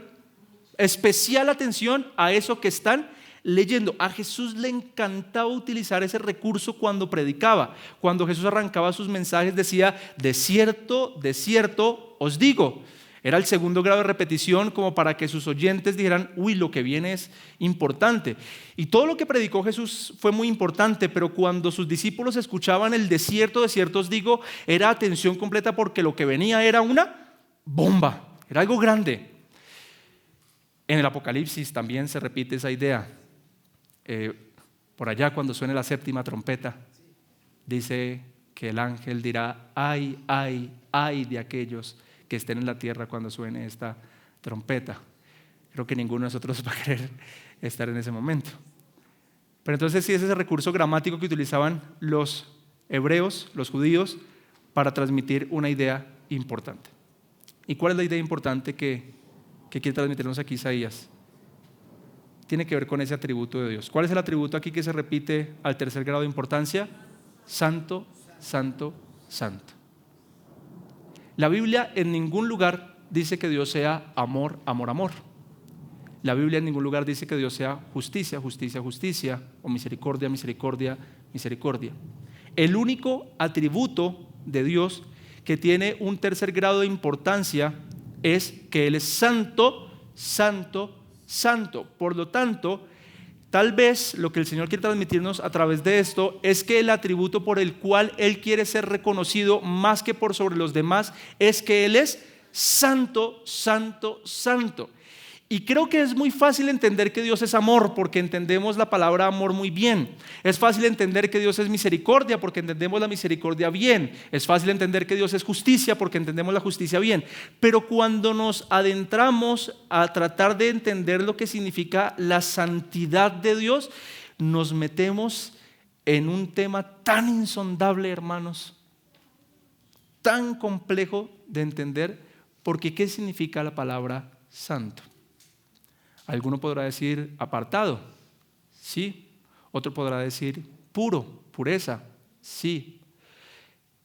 especial atención a eso que están leyendo. A Jesús le encantaba utilizar ese recurso cuando predicaba. Cuando Jesús arrancaba sus mensajes decía, de cierto os digo. Era el segundo grado de repetición como para que sus oyentes dijeran, uy, lo que viene es importante. Y todo lo que predicó Jesús fue muy importante, pero cuando sus discípulos escuchaban el de cierto os digo, era atención completa porque lo que venía era una bomba, era algo grande. En el Apocalipsis también se repite esa idea. Por allá cuando suene la 7ª trompeta, dice que el ángel dirá, ay, ay, ay de aquellos que estén en la tierra cuando suene esta trompeta. Creo que ninguno de nosotros va a querer estar en ese momento. Pero entonces sí es ese recurso gramático que utilizaban los hebreos, los judíos, para transmitir una idea importante. ¿Y cuál es la idea importante que quiere transmitirnos aquí Isaías? Tiene que ver con ese atributo de Dios. ¿Cuál es el atributo aquí que se repite al 3er grado de importancia? Santo, santo, santo. La Biblia en ningún lugar dice que Dios sea amor, amor, amor. La Biblia en ningún lugar dice que Dios sea justicia, justicia, justicia, o misericordia, misericordia, misericordia. El único atributo de Dios que tiene un 3er grado de importancia es que Él es santo, santo, santo. Por lo tanto, tal vez lo que el Señor quiere transmitirnos a través de esto es que el atributo por el cual Él quiere ser reconocido más que por sobre los demás es que Él es santo, santo, santo. Y creo que es muy fácil entender que Dios es amor porque entendemos la palabra amor muy bien. Es fácil entender que Dios es misericordia porque entendemos la misericordia bien. Es fácil entender que Dios es justicia porque entendemos la justicia bien. Pero cuando nos adentramos a tratar de entender lo que significa la santidad de Dios, nos metemos en un tema tan insondable, hermanos, tan complejo de entender, porque ¿qué significa la palabra santo? Alguno podrá decir apartado, sí. Otro podrá decir puro, pureza, sí.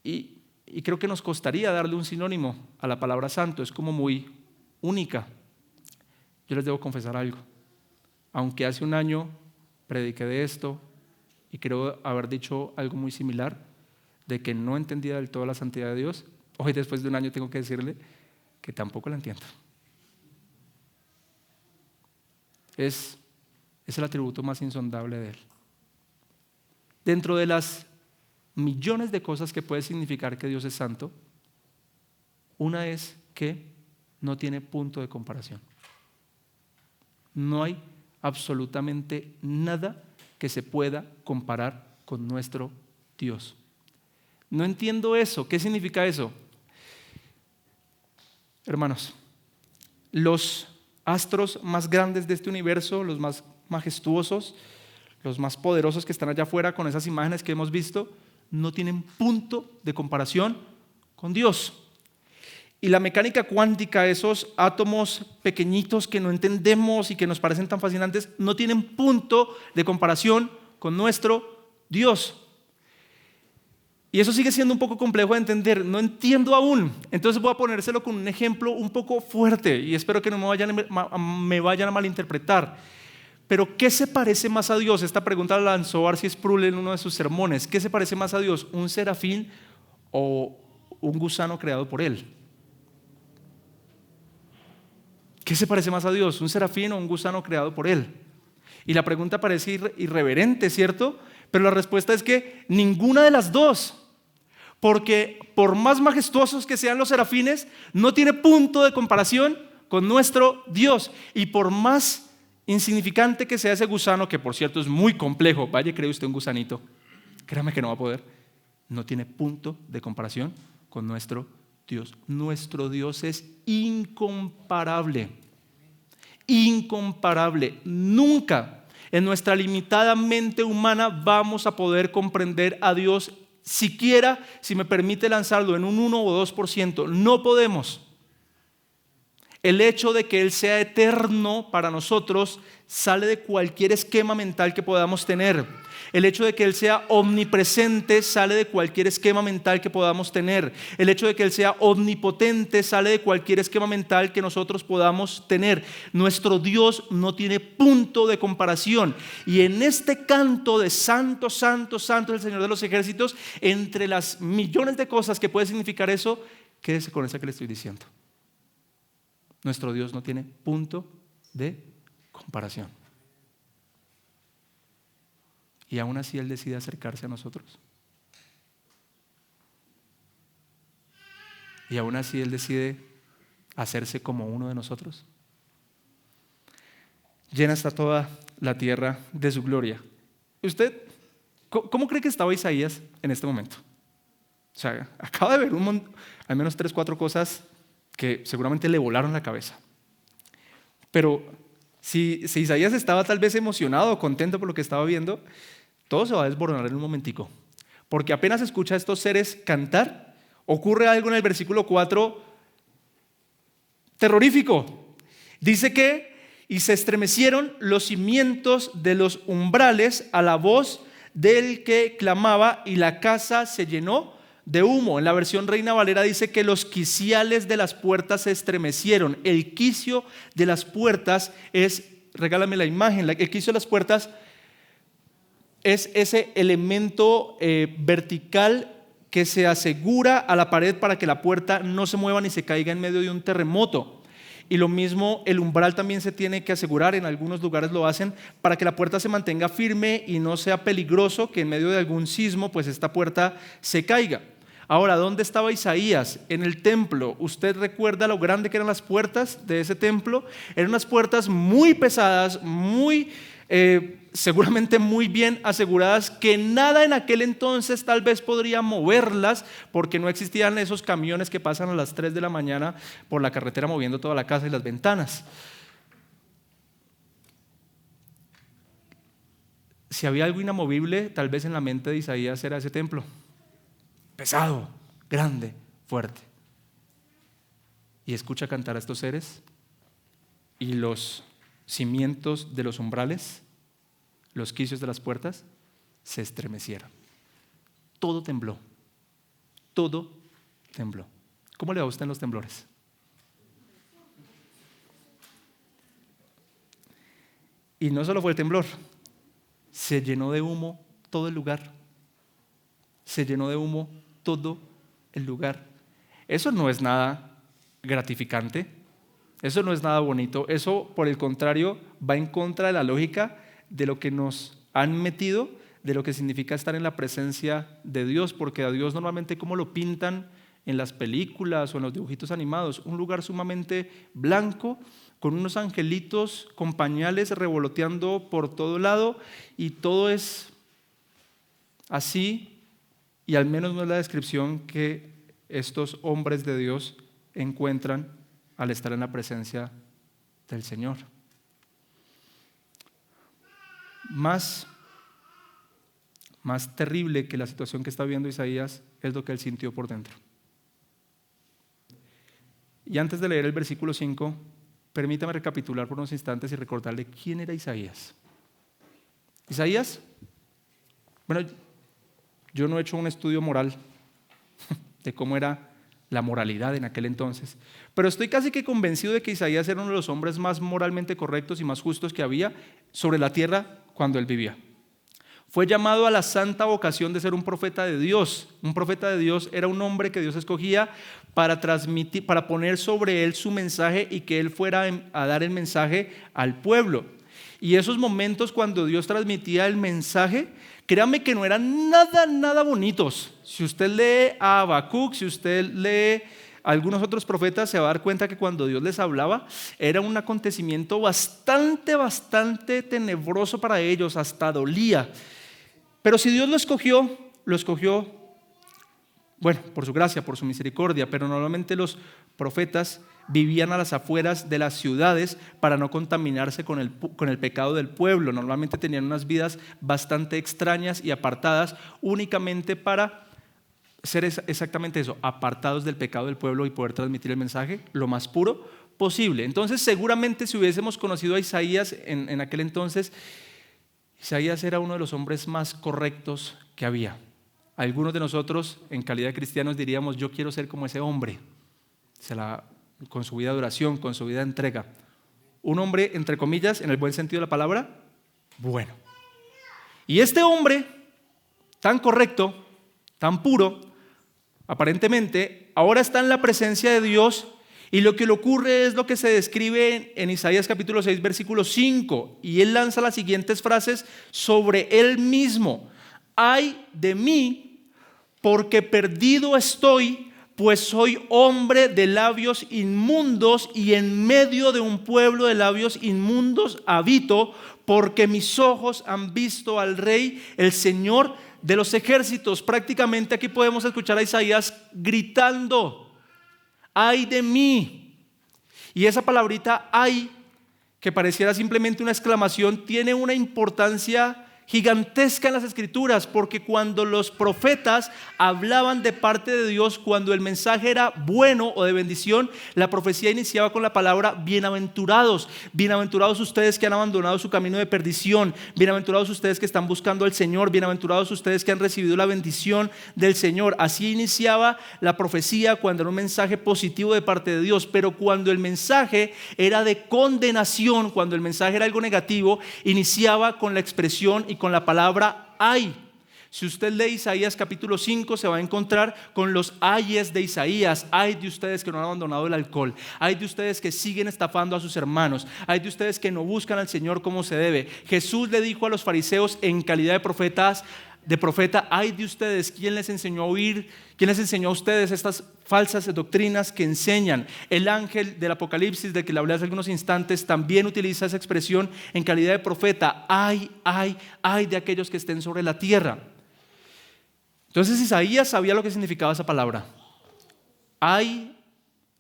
Y creo que nos costaría darle un sinónimo a la palabra santo, es como muy única. Yo les debo confesar algo. Aunque hace un año prediqué de esto y creo haber dicho algo muy similar, de que no entendía del todo la santidad de Dios, hoy después de un año tengo que decirle que tampoco la entiendo. Es el atributo más insondable de Él. Dentro de las millones de cosas que puede significar que Dios es santo, Una es que no tiene punto de comparación. No hay absolutamente nada que se pueda comparar con nuestro Dios. No entiendo eso. ¿Qué significa eso? Hermanos, los astros más grandes de este universo, los más majestuosos, los más poderosos que están allá afuera con esas imágenes que hemos visto, no tienen punto de comparación con Dios. Y la mecánica cuántica, esos átomos pequeñitos que no entendemos y que nos parecen tan fascinantes, no tienen punto de comparación con nuestro Dios. Y eso sigue siendo un poco complejo de entender, no entiendo aún. Entonces voy a ponérselo con un ejemplo un poco fuerte y espero que no me vayan a malinterpretar. Pero ¿qué se parece más a Dios? Esta pregunta la lanzó R.C. Sproul en uno de sus sermones. ¿Qué se parece más a Dios? ¿Un serafín o un gusano creado por Él? ¿Qué se parece más a Dios? ¿Un serafín o un gusano creado por Él? Y la pregunta parece irreverente, ¿cierto? Pero la respuesta es que ninguna de las dos. Porque por más majestuosos que sean los serafines, no tiene punto de comparación con nuestro Dios. Y por más insignificante que sea ese gusano, que por cierto es muy complejo, vaya, cree usted un gusanito, créame que no va a poder, no tiene punto de comparación con nuestro Dios. Nuestro Dios es incomparable, incomparable. Nunca en nuestra limitada mente humana vamos a poder comprender a Dios, siquiera si me permite lanzarlo en un 1 o 2%, no podemos. El hecho de que Él sea eterno para nosotros sale de cualquier esquema mental que podamos tener. El hecho de que Él sea omnipresente sale de cualquier esquema mental que podamos tener. El hecho de que Él sea omnipotente sale de cualquier esquema mental que nosotros podamos tener. Nuestro Dios no tiene punto de comparación. Y en este canto de Santo, Santo, Santo, el Señor de los ejércitos, entre las millones de cosas que puede significar eso, quédese con esa que le estoy diciendo. Nuestro Dios no tiene punto de comparación. Y aún así Él decide acercarse a nosotros. Y aún así Él decide hacerse como uno de nosotros. Llena está toda la tierra de su gloria. ¿Usted cómo cree que estaba Isaías en este momento? O sea, acaba de ver al menos 3 o 4 cosas que seguramente le volaron la cabeza. Pero si Isaías estaba tal vez emocionado o contento por lo que estaba viendo, todo se va a desboronar en un momentico. Porque apenas escucha a estos seres cantar, ocurre algo en el versículo 4 terrorífico. Dice que, y se estremecieron los cimientos de los umbrales a la voz del que clamaba, y la casa se llenó de humo. En la versión Reina Valera dice que los quiciales de las puertas se estremecieron. El quicio de las puertas es, regálame la imagen, el quicio de las puertas es ese elemento vertical que se asegura a la pared para que la puerta no se mueva ni se caiga en medio de un terremoto. Y lo mismo, el umbral también se tiene que asegurar, en algunos lugares lo hacen, para que la puerta se mantenga firme y no sea peligroso que en medio de algún sismo pues esta puerta se caiga. Ahora, ¿dónde estaba Isaías? En el templo. ¿Usted recuerda lo grande que eran las puertas de ese templo? Eran unas puertas muy pesadas, seguramente muy bien aseguradas, que nada en aquel entonces tal vez podría moverlas, porque no existían esos camiones que pasan a las 3 de la mañana por la carretera moviendo toda la casa y las ventanas. Si había algo inamovible, tal vez en la mente de Isaías era ese templo. Pesado, grande, fuerte. Y escucha cantar a estos seres y los cimientos de los umbrales, los quicios de las puertas se estremecieron. Todo tembló. Todo tembló. ¿Cómo le va a usted en los temblores? Y no solo fue el temblor, se llenó de humo todo el lugar. Se llenó de humo todo el lugar. Eso no es nada gratificante, eso no es nada bonito, eso por el contrario va en contra de la lógica de lo que nos han metido, de lo que significa estar en la presencia de Dios, porque a Dios normalmente como lo pintan en las películas o en los dibujitos animados, un lugar sumamente blanco, con unos angelitos con pañales revoloteando por todo lado, y todo es así, y al menos no es la descripción que estos hombres de Dios encuentran al estar en la presencia del Señor. Más terrible que la situación que está viendo Isaías es lo que él sintió por dentro. Y antes de leer el versículo 5, permítame recapitular por unos instantes y recordarle quién era Isaías. Isaías, bueno, yo no he hecho un estudio moral de cómo era la moralidad en aquel entonces, pero estoy casi que convencido de que Isaías era uno de los hombres más moralmente correctos y más justos que había sobre la tierra cuando él vivía. Fue llamado a la santa vocación de ser un profeta de Dios. Un profeta de Dios era un hombre que Dios escogía para transmitir, para poner sobre él su mensaje y que él fuera a dar el mensaje al pueblo. Y esos momentos cuando Dios transmitía el mensaje, créanme que no eran nada bonitos. Si usted lee a Habacuc, si usted lee a algunos otros profetas, se va a dar cuenta que cuando Dios les hablaba era un acontecimiento bastante tenebroso para ellos, hasta dolía. Pero si Dios lo escogió, bueno, por su gracia, por su misericordia, pero normalmente los profetas vivían a las afueras de las ciudades para no contaminarse con el pecado del pueblo. Normalmente tenían unas vidas bastante extrañas y apartadas, únicamente para ser exactamente eso, apartados del pecado del pueblo y poder transmitir el mensaje lo más puro posible. Entonces, seguramente si hubiésemos conocido a Isaías en aquel entonces, Isaías era uno de los hombres más correctos que había. Algunos de nosotros, en calidad de cristianos, diríamos: yo quiero ser como ese hombre, con su vida de oración, con su vida de entrega. Un hombre, entre comillas, en el buen sentido de la palabra, bueno. Y este hombre, tan correcto, tan puro, aparentemente, ahora está en la presencia de Dios. Y lo que le ocurre es lo que se describe en Isaías capítulo 6, versículo 5. Y él lanza las siguientes frases sobre él mismo: ay de mí, porque perdido estoy, pues soy hombre de labios inmundos, y en medio de un pueblo de labios inmundos habito, porque mis ojos han visto al Rey, el Señor de los ejércitos. Prácticamente aquí podemos escuchar a Isaías gritando: ay de mí. Y esa palabrita ay, que pareciera simplemente una exclamación, tiene una importancia gigantesca en las Escrituras, porque cuando los profetas hablaban de parte de Dios, cuando el mensaje era bueno o de bendición, la profecía iniciaba con la palabra bienaventurados. Bienaventurados ustedes que han abandonado su camino de perdición, bienaventurados ustedes que están buscando al Señor, bienaventurados ustedes que han recibido la bendición del Señor. Así iniciaba la profecía cuando era un mensaje positivo de parte de Dios. Pero cuando el mensaje era de condenación, cuando el mensaje era algo negativo, iniciaba con la expresión y con la palabra ay. Si usted lee Isaías capítulo 5, se va a encontrar con los ayes de Isaías. Ay de ustedes que no han abandonado el alcohol, ay de ustedes que siguen estafando a sus hermanos, ay de ustedes que no buscan al Señor como se debe. Jesús le dijo a los fariseos en calidad de profeta: ay de ustedes, ¿quién les enseñó a oír? ¿Quién les enseñó a ustedes estas falsas doctrinas que enseñan? El ángel del Apocalipsis, del que le hablé hace algunos instantes, también utiliza esa expresión en calidad de profeta: ay de aquellos que estén sobre la tierra. Entonces Isaías sabía lo que significaba esa palabra. Ay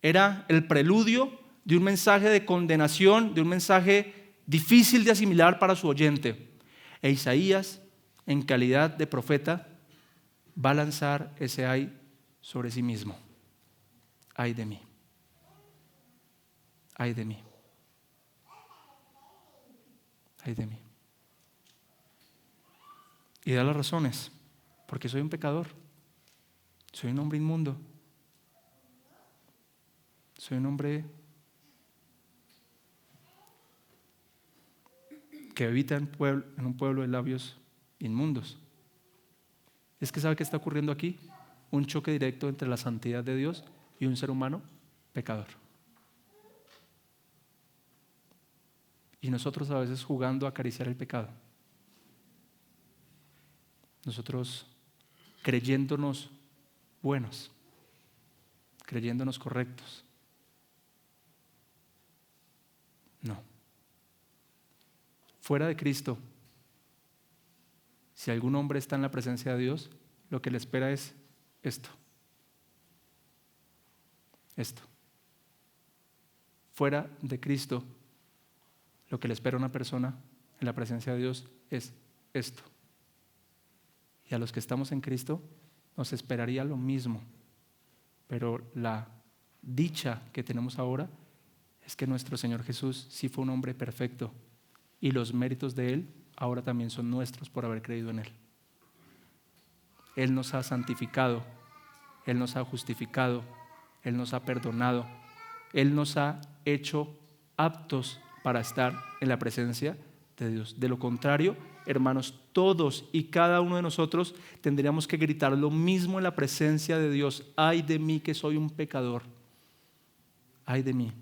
era el preludio de un mensaje de condenación, de un mensaje difícil de asimilar para su oyente. E Isaías, en calidad de profeta, va a lanzar ese ay sobre sí mismo. Ay de mí. Ay de mí. Ay de mí. Y da las razones: porque soy un pecador, soy un hombre inmundo, soy un hombre que habita en un pueblo de labios inmundos. Es que ¿sabe qué está ocurriendo aquí? Un choque directo entre la santidad de Dios y un ser humano pecador. Y nosotros a veces jugando a acariciar el pecado. Nosotros creyéndonos buenos. creyéndonos correctos. No. Fuera de Cristo, si algún hombre está en la presencia de Dios, lo que le espera es esto. Fuera de Cristo, lo que le espera a una persona en la presencia de Dios es esto. Y a los que estamos en Cristo nos esperaría lo mismo. Pero la dicha que tenemos ahora es que nuestro Señor Jesús sí fue un hombre perfecto y los méritos de Él ahora también son nuestros por haber creído en Él. Él nos ha santificado, Él nos ha justificado, Él nos ha perdonado, Él nos ha hecho aptos para estar en la presencia de Dios. De lo contrario, hermanos, todos y cada uno de nosotros tendríamos que gritar lo mismo en la presencia de Dios: ay de mí que soy un pecador, ay de mí.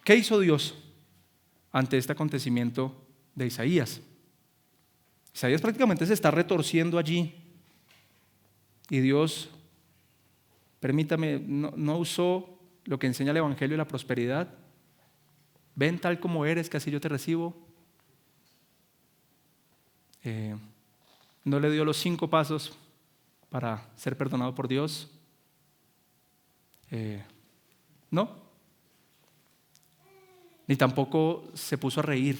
¿Qué hizo Dios ante este acontecimiento de Isaías? Isaías prácticamente se está retorciendo allí y Dios, permítame, no usó lo que enseña el Evangelio y la prosperidad. Ven tal como eres, que así yo te recibo. No le dio los 5 pasos para ser perdonado por Dios. No. Ni tampoco se puso a reír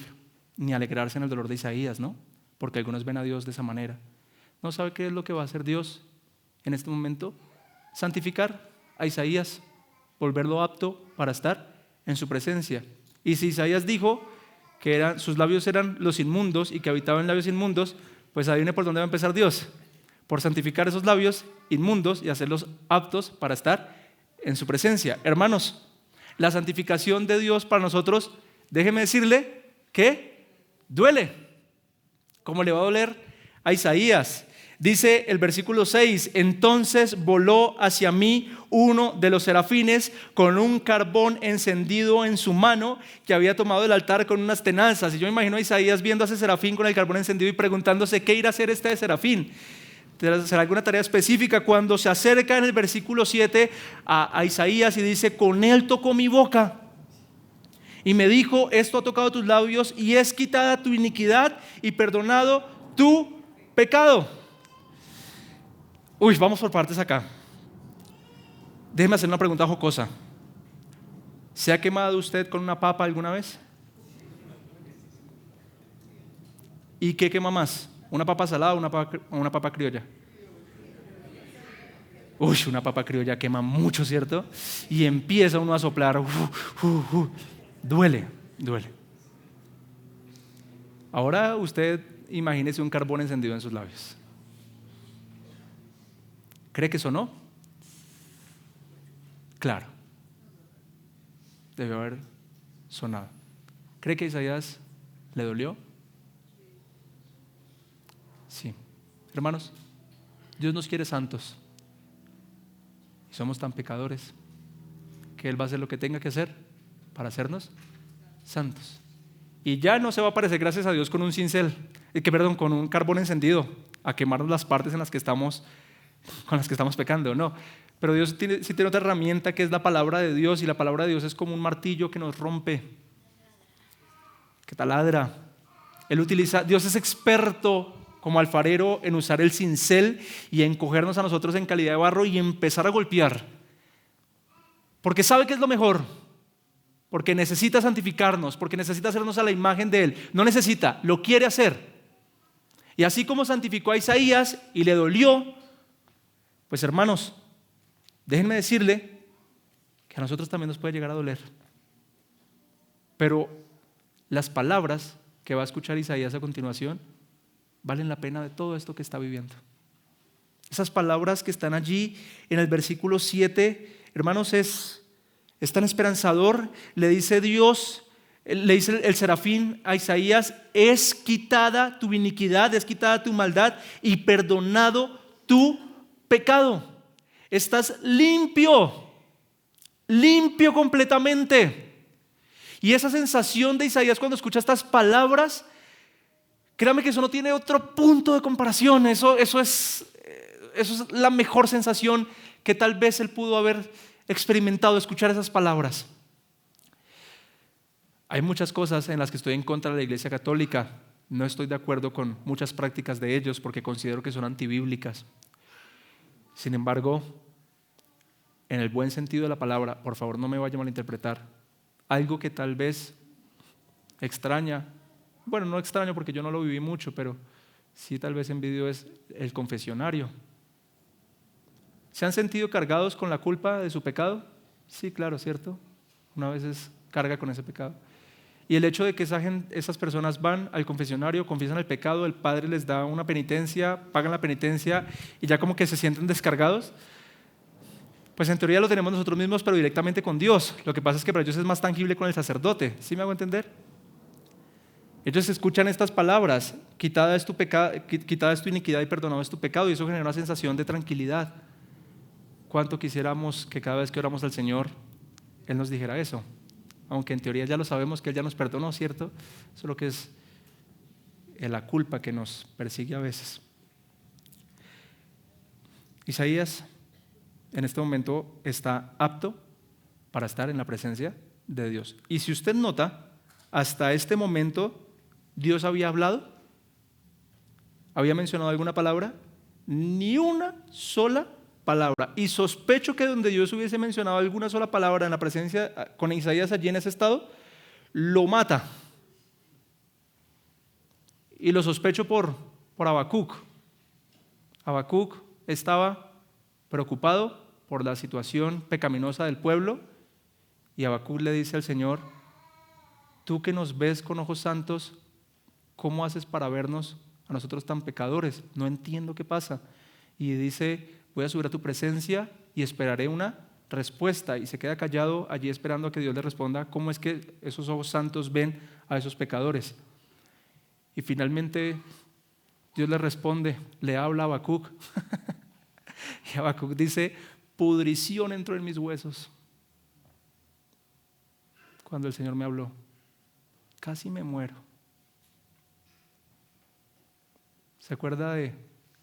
ni a alegrarse en el dolor de Isaías, ¿no? Porque algunos ven a Dios de esa manera. ¿No sabe qué es lo que va a hacer Dios en este momento? Santificar a Isaías, volverlo apto para estar en su presencia. Y si Isaías dijo que sus labios eran los inmundos y que habitaban en labios inmundos, pues adivine por dónde va a empezar Dios: por santificar esos labios inmundos y hacerlos aptos para estar en su presencia. Hermanos, la santificación de Dios para nosotros, déjeme decirle que duele, como le va a doler a Isaías. Dice el versículo 6: entonces voló hacia mí uno de los serafines con un carbón encendido en su mano que había tomado del altar con unas tenazas. Y yo me imagino a Isaías viendo a ese serafín con el carbón encendido y preguntándose: ¿qué irá a hacer este serafín? ¿Será alguna tarea específica? Cuando se acerca en el versículo 7 a Isaías y dice: con él tocó mi boca y me dijo: esto ha tocado tus labios y es quitada tu iniquidad y perdonado tu pecado. Uy, vamos por partes acá. Déjeme hacer una pregunta jocosa. ¿Se ha quemado usted con una papa alguna vez? ¿Y qué quema más? ¿Una papa salada o una papa criolla? Uy, una papa criolla quema mucho, ¿cierto? Y empieza uno a soplar. Duele. Ahora usted imagínese un carbón encendido en sus labios. ¿Cree que sonó? Claro. Debió haber sonado. ¿Cree que a Isaías le dolió? Sí. Hermanos, Dios nos quiere santos. Y somos tan pecadores que Él va a hacer lo que tenga que hacer para hacernos santos. Y ya no se va a aparecer, gracias a Dios, con un cincel, con un carbón encendido a quemarnos las partes con las que estamos pecando, no. Pero Dios sí tiene otra herramienta, que es la palabra de Dios, y la palabra de Dios es como un martillo que nos rompe, que taladra. Dios es experto como alfarero en usar el cincel y en cogernos a nosotros en calidad de barro y empezar a golpear, porque sabe que es lo mejor, porque necesita santificarnos, porque necesita hacernos a la imagen de Él. No necesita, lo quiere hacer. Y así como santificó a Isaías y le dolió, pues hermanos, déjenme decirle que a nosotros también nos puede llegar a doler. Pero las palabras que va a escuchar Isaías a continuación valen la pena de todo esto que está viviendo. Esas palabras que están allí en el versículo 7, hermanos, es tan esperanzador. Le dice Dios, le dice el serafín a Isaías: es quitada tu iniquidad, es quitada tu maldad y perdonado tu pecado. Estás limpio completamente. Y esa sensación de Isaías cuando escucha estas palabras, créame que eso no tiene otro punto de comparación. Eso es eso es la mejor sensación que tal vez él pudo haber experimentado, escuchar esas palabras. Hay muchas cosas en las que estoy en contra de la Iglesia Católica. No estoy de acuerdo con muchas prácticas de ellos porque considero que son antibíblicas. Sin embargo, en el buen sentido de la palabra, por favor no me vaya a malinterpretar, algo que tal vez extraña, bueno, no extraño porque yo no lo viví mucho, pero sí tal vez envidio es el confesionario. ¿Se han sentido cargados con la culpa de su pecado? Sí, claro, ¿cierto? Una vez carga con ese pecado. Y el hecho de que esas personas van al confesionario, confiesan el pecado, el Padre les da una penitencia, pagan la penitencia y ya como que se sienten descargados, pues en teoría lo tenemos nosotros mismos, pero directamente con Dios. Lo que pasa es que para ellos es más tangible con el sacerdote. ¿Sí me hago entender? Ellos escuchan estas palabras: quitada es tu iniquidad y perdonado es tu pecado, y eso genera una sensación de tranquilidad. ¿Cuánto quisiéramos que cada vez que oramos al Señor Él nos dijera eso? Aunque en teoría ya lo sabemos que Él ya nos perdonó, ¿cierto? Eso es lo que es la culpa que nos persigue a veces. Isaías en este momento está apto para estar en la presencia de Dios. Y si usted nota, hasta este momento Dios había hablado, había mencionado alguna palabra, ni una sola palabra. Y sospecho que donde Dios hubiese mencionado alguna sola palabra en la presencia con Isaías allí en ese estado, lo mata. Y lo sospecho por Habacuc. Habacuc estaba preocupado por la situación pecaminosa del pueblo, y Habacuc le dice al Señor: tú que nos ves con ojos santos, ¿cómo haces para vernos a nosotros tan pecadores? No entiendo qué pasa. Y dice: voy a subir a tu presencia y esperaré una respuesta. Y se queda callado allí esperando a que Dios le responda cómo es que esos ojos santos ven a esos pecadores. Y finalmente Dios le responde, le habla a Habacuc. Y Habacuc dice: pudrición entró en mis huesos cuando el Señor me habló. Casi me muero. ¿Se acuerda de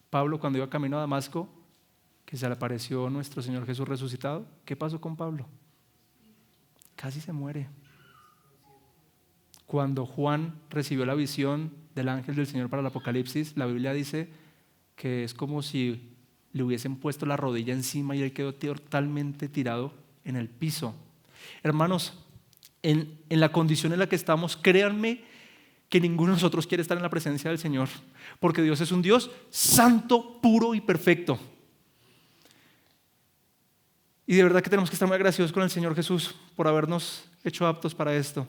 Pablo cuando iba camino a Damasco, que se le apareció nuestro Señor Jesús resucitado? ¿Qué pasó con Pablo? Casi se muere. Cuando Juan recibió la visión del ángel del Señor para el Apocalipsis, la Biblia dice que es como si le hubiesen puesto la rodilla encima y él quedó totalmente tirado en el piso. Hermanos, en la condición en la que estamos, créanme que ninguno de nosotros quiere estar en la presencia del Señor, porque Dios es un Dios santo, puro y perfecto. Y de verdad que tenemos que estar muy agradecidos con el Señor Jesús por habernos hecho aptos para esto.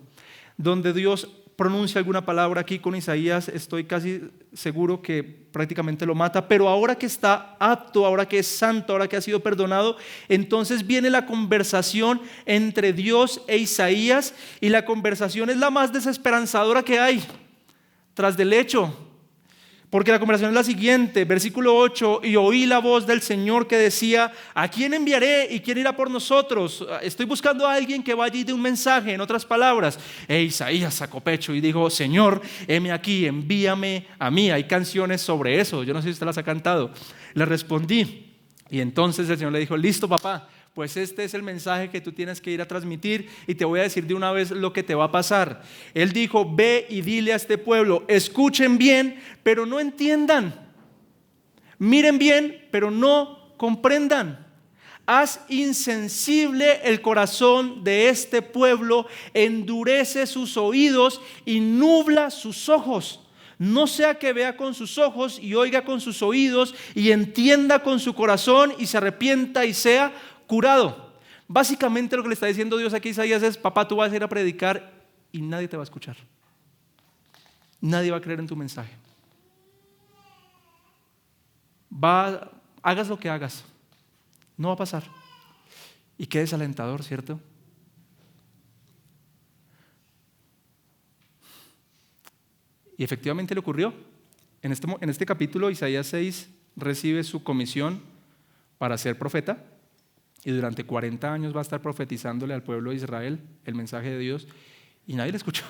Donde Dios pronuncia alguna palabra aquí con Isaías, estoy casi seguro que prácticamente lo mata, pero ahora que está apto, ahora que es santo, ahora que ha sido perdonado, entonces viene la conversación entre Dios e Isaías, y la conversación es la más desesperanzadora que hay tras del hecho. Porque la conversación es la siguiente, versículo 8: y oí la voz del Señor que decía: ¿a quién enviaré y quién irá por nosotros? Estoy buscando a alguien que vaya y dé un mensaje. En otras palabras, Isaías sacó pecho y dijo: Señor, heme aquí, envíame a mí. Hay canciones sobre eso, yo no sé si usted las ha cantado. Le respondí, y entonces el Señor le dijo: listo, papá, pues este es el mensaje que tú tienes que ir a transmitir, y te voy a decir de una vez lo que te va a pasar. Él dijo: ve y dile a este pueblo, escuchen bien, pero no entiendan, miren bien, pero no comprendan. Haz insensible el corazón de este pueblo, endurece sus oídos y nubla sus ojos. No sea que vea con sus ojos y oiga con sus oídos y entienda con su corazón y se arrepienta y sea curado. Básicamente lo que le está diciendo Dios aquí a Isaías es: papá, tú vas a ir a predicar y nadie te va a escuchar. Nadie va a creer en tu mensaje. Hagas lo que hagas, no va a pasar. Y qué desalentador, ¿cierto? Y efectivamente le ocurrió. En este capítulo, Isaías 6 recibe su comisión para ser profeta, y durante 40 años va a estar profetizándole al pueblo de Israel el mensaje de Dios, y nadie le escuchó.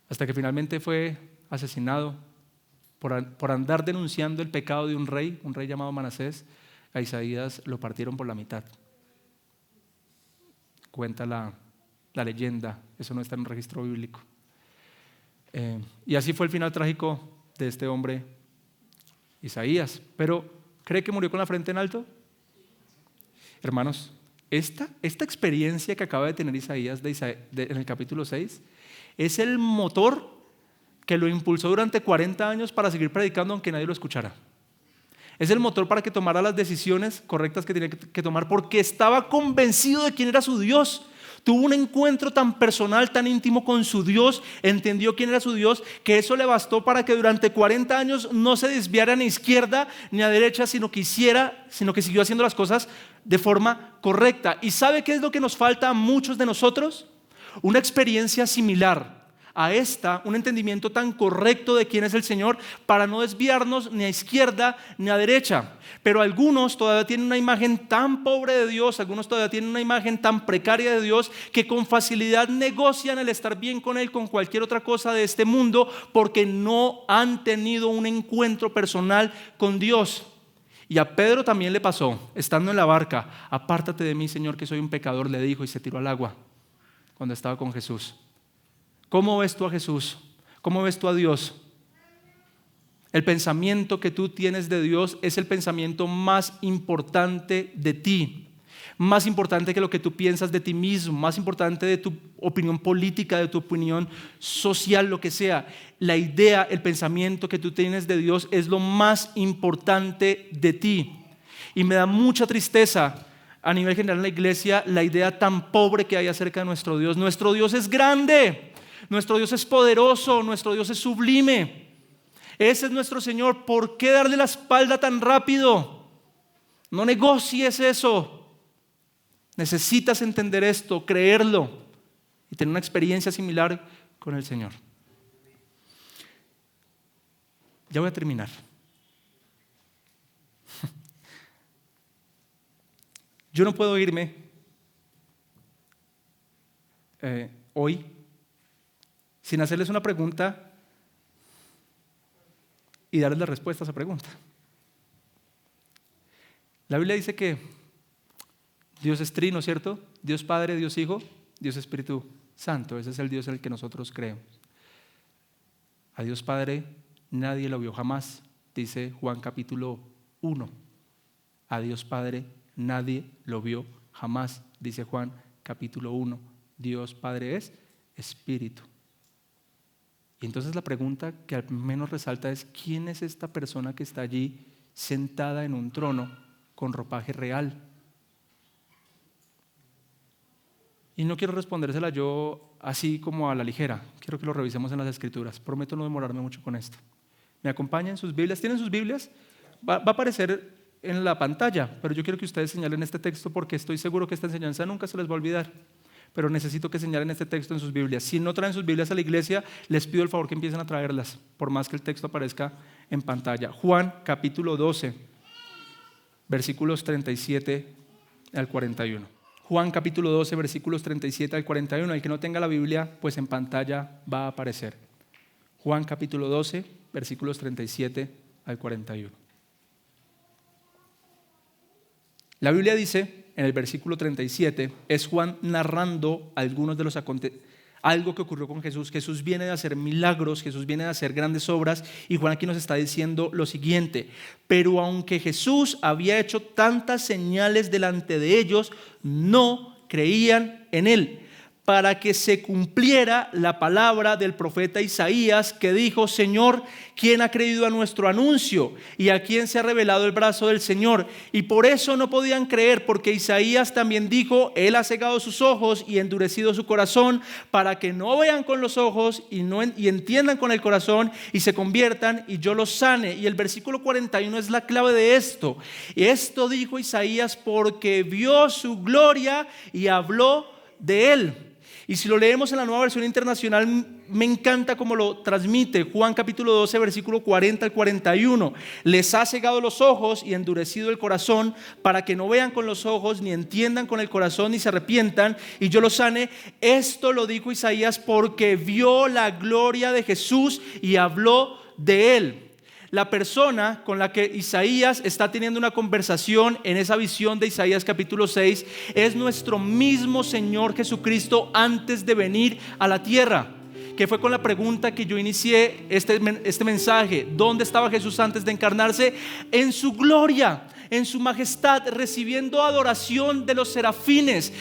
Hasta que finalmente fue asesinado por andar denunciando el pecado de un rey llamado Manasés, a Isaías lo partieron por la mitad. Cuenta la leyenda, eso no está en un registro bíblico. Y así fue el final trágico de este hombre, Isaías. Pero, ¿cree que murió con la frente en alto? Hermanos, esta experiencia que acaba de tener Isaías en el capítulo 6 es el motor que lo impulsó durante 40 años para seguir predicando aunque nadie lo escuchara. Es el motor para que tomara las decisiones correctas que tenía que tomar, porque estaba convencido de quién era su Dios. Tuvo un encuentro tan personal, tan íntimo con su Dios, entendió quién era su Dios, que eso le bastó para que durante 40 años no se desviara ni a izquierda ni a derecha, sino que siguió haciendo las cosas de forma correcta. ¿Y sabe qué es lo que nos falta a muchos de nosotros? Una experiencia similar a esta, un entendimiento tan correcto de quién es el Señor, para no desviarnos ni a izquierda ni a derecha. Pero algunos todavía tienen una imagen tan pobre de Dios, algunos todavía tienen una imagen tan precaria de Dios, que con facilidad negocian el estar bien con Él con cualquier otra cosa de este mundo, porque no han tenido un encuentro personal con Dios. Y a Pedro también le pasó, estando en la barca: apártate de mí, Señor, que soy un pecador, le dijo, y se tiró al agua cuando estaba con Jesús. ¿Cómo ves tú a Jesús? ¿Cómo ves tú a Dios? El pensamiento que tú tienes de Dios es el pensamiento más importante de ti, más importante que lo que tú piensas de ti mismo, más importante de tu opinión política, de tu opinión social, lo que sea. La idea, el pensamiento que tú tienes de Dios es lo más importante de ti. Y me da mucha tristeza a nivel general en la iglesia la idea tan pobre que hay acerca de nuestro Dios. Nuestro Dios es grande. Nuestro Dios es poderoso, nuestro Dios es sublime. Ese es nuestro Señor. ¿Por qué darle la espalda tan rápido? No negocies eso. Necesitas entender esto, creerlo y tener una experiencia similar con el Señor. Ya voy a terminar. Yo no puedo irme hoy sin hacerles una pregunta y darles la respuesta a esa pregunta. La Biblia dice que Dios es trino, ¿cierto? Dios Padre, Dios Hijo, Dios Espíritu Santo. Ese es el Dios en el que nosotros creemos. A Dios Padre nadie lo vio jamás, dice Juan capítulo 1. A Dios Padre nadie lo vio jamás, dice Juan capítulo 1. Dios Padre es Espíritu. Y entonces la pregunta que al menos resalta es: ¿quién es esta persona que está allí sentada en un trono con ropaje real? Y no quiero respondérsela yo así como a la ligera. Quiero que lo revisemos en las Escrituras. Prometo no demorarme mucho con esto. ¿Me acompañan en sus Biblias? ¿Tienen sus Biblias? Va a aparecer en la pantalla, pero yo quiero que ustedes señalen este texto, porque estoy seguro que esta enseñanza nunca se les va a olvidar. Pero necesito que señalen este texto en sus Biblias. Si no traen sus Biblias a la iglesia, les pido el favor que empiecen a traerlas, por más que el texto aparezca en pantalla. Juan capítulo 12, versículos 37 al 41. Juan capítulo 12, versículos 37 al 41. El que no tenga la Biblia, pues en pantalla va a aparecer. Juan capítulo 12, versículos 37 al 41. La Biblia dice, en el versículo 37, es Juan narrando algunos de los algo que ocurrió con Jesús. Jesús viene de hacer milagros, Jesús viene de hacer grandes obras, y Juan aquí nos está diciendo lo siguiente: pero aunque Jesús había hecho tantas señales delante de ellos, no creían en él, para que se cumpliera la palabra del profeta Isaías, que dijo: Señor, ¿quién ha creído a nuestro anuncio? ¿Y a quién se ha revelado el brazo del Señor? Y por eso no podían creer, porque Isaías también dijo: Él ha cegado sus ojos y endurecido su corazón, para que no vean con los ojos y entiendan con el corazón y se conviertan y yo los sane. Y el versículo 41 es la clave de esto. Esto dijo Isaías porque vio su gloria y habló de él. Y si lo leemos en la Nueva Versión Internacional, me encanta cómo lo transmite. Juan capítulo 12, versículo 40 al 41. Les ha cegado los ojos y endurecido el corazón, para que no vean con los ojos, ni entiendan con el corazón, ni se arrepientan, y yo los sane. Esto lo dijo Isaías porque vio la gloria de Jesús y habló de él. la persona con la que Isaías está teniendo una conversación en esa visión de Isaías capítulo 6 es nuestro mismo Señor Jesucristo antes de venir a la tierra, que fue con la pregunta que yo inicié este mensaje: ¿dónde estaba Jesús antes de encarnarse? En su gloria, en su majestad, recibiendo adoración de los serafines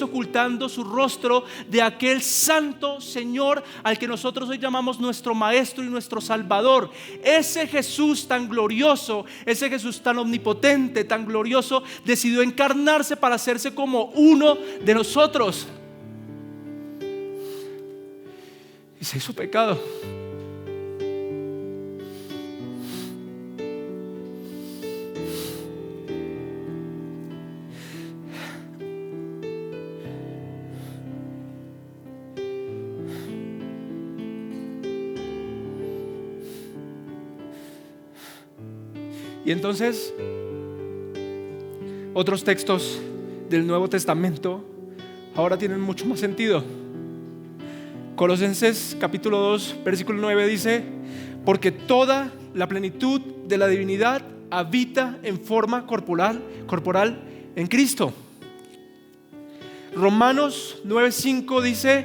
ocultando su rostro de aquel santo Señor al que nosotros hoy llamamos nuestro Maestro y nuestro Salvador. Ese Jesús tan glorioso, ese Jesús tan omnipotente, tan glorioso, decidió encarnarse para hacerse como uno de nosotros y se hizo pecado. Y entonces otros textos del Nuevo Testamento ahora tienen mucho más sentido. Colosenses capítulo 2 versículo 9 dice: porque toda la plenitud de la divinidad habita en forma corporal en Cristo. Romanos 9:5 dice: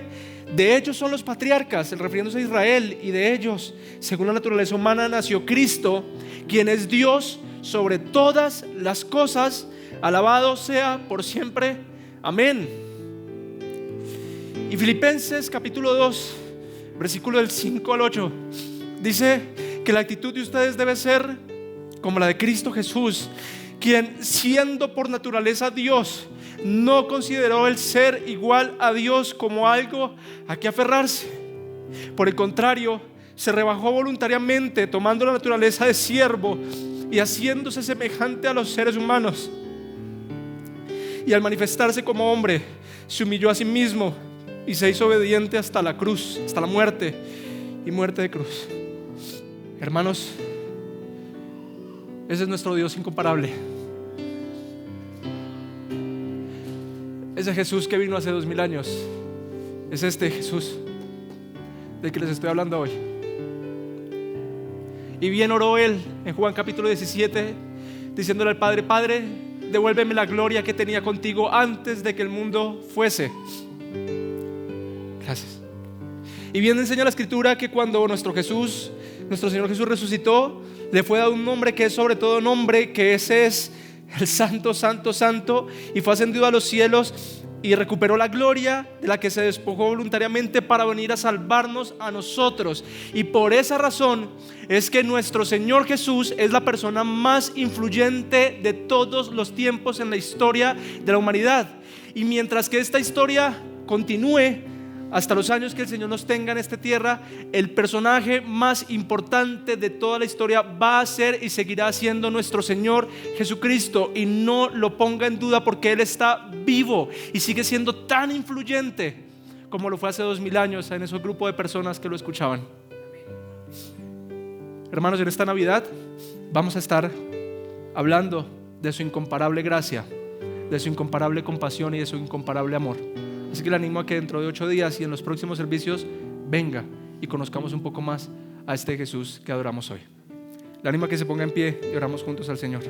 de ellos son los patriarcas, refiriéndose a Israel, y de ellos, según la naturaleza humana, nació Cristo, quien es Dios sobre todas las cosas, alabado sea por siempre. Amén. Y Filipenses capítulo 2 versículo del 5 al 8 dice que la actitud de ustedes debe ser como la de Cristo Jesús, quien, siendo por naturaleza Dios, no consideró el ser igual a Dios como algo a que aferrarse. Por el contrario, se rebajó voluntariamente, tomando la naturaleza de siervo y haciéndose semejante a los seres humanos. Y al manifestarse como hombre, se humilló a sí mismo y se hizo obediente hasta la cruz, hasta la muerte, y muerte de cruz. Hermanos, ese es nuestro Dios incomparable. Ese Jesús que vino hace 2000 años es este Jesús del que les estoy hablando hoy. Y bien oró él en Juan capítulo 17, diciéndole al Padre: Padre, devuélveme la gloria que tenía contigo antes de que el mundo fuese. Gracias. Y bien enseña la Escritura que cuando nuestro Señor Jesús resucitó, le fue dado un nombre que es sobre todo nombre, que ese es el Santo, Santo, Santo, y fue ascendido a los cielos y recuperó la gloria de la que se despojó voluntariamente para venir a salvarnos a nosotros. Y por esa razón es que nuestro Señor Jesús es la persona más influyente de todos los tiempos en la historia de la humanidad. Y mientras que esta historia continúe hasta los años que el Señor nos tenga en esta tierra, el personaje más importante de toda la historia va a ser y seguirá siendo nuestro Señor Jesucristo. Y no lo ponga en duda, porque Él está vivo y sigue siendo tan influyente como lo fue hace 2000 años en ese grupo de personas que lo escuchaban. Hermanos, en esta Navidad vamos a estar hablando de su incomparable gracia, de su incomparable compasión y de su incomparable amor. Así que le animo a que dentro de 8 días y en los próximos servicios venga y conozcamos un poco más a este Jesús que adoramos hoy. Le animo a que se ponga en pie y oramos juntos al Señor.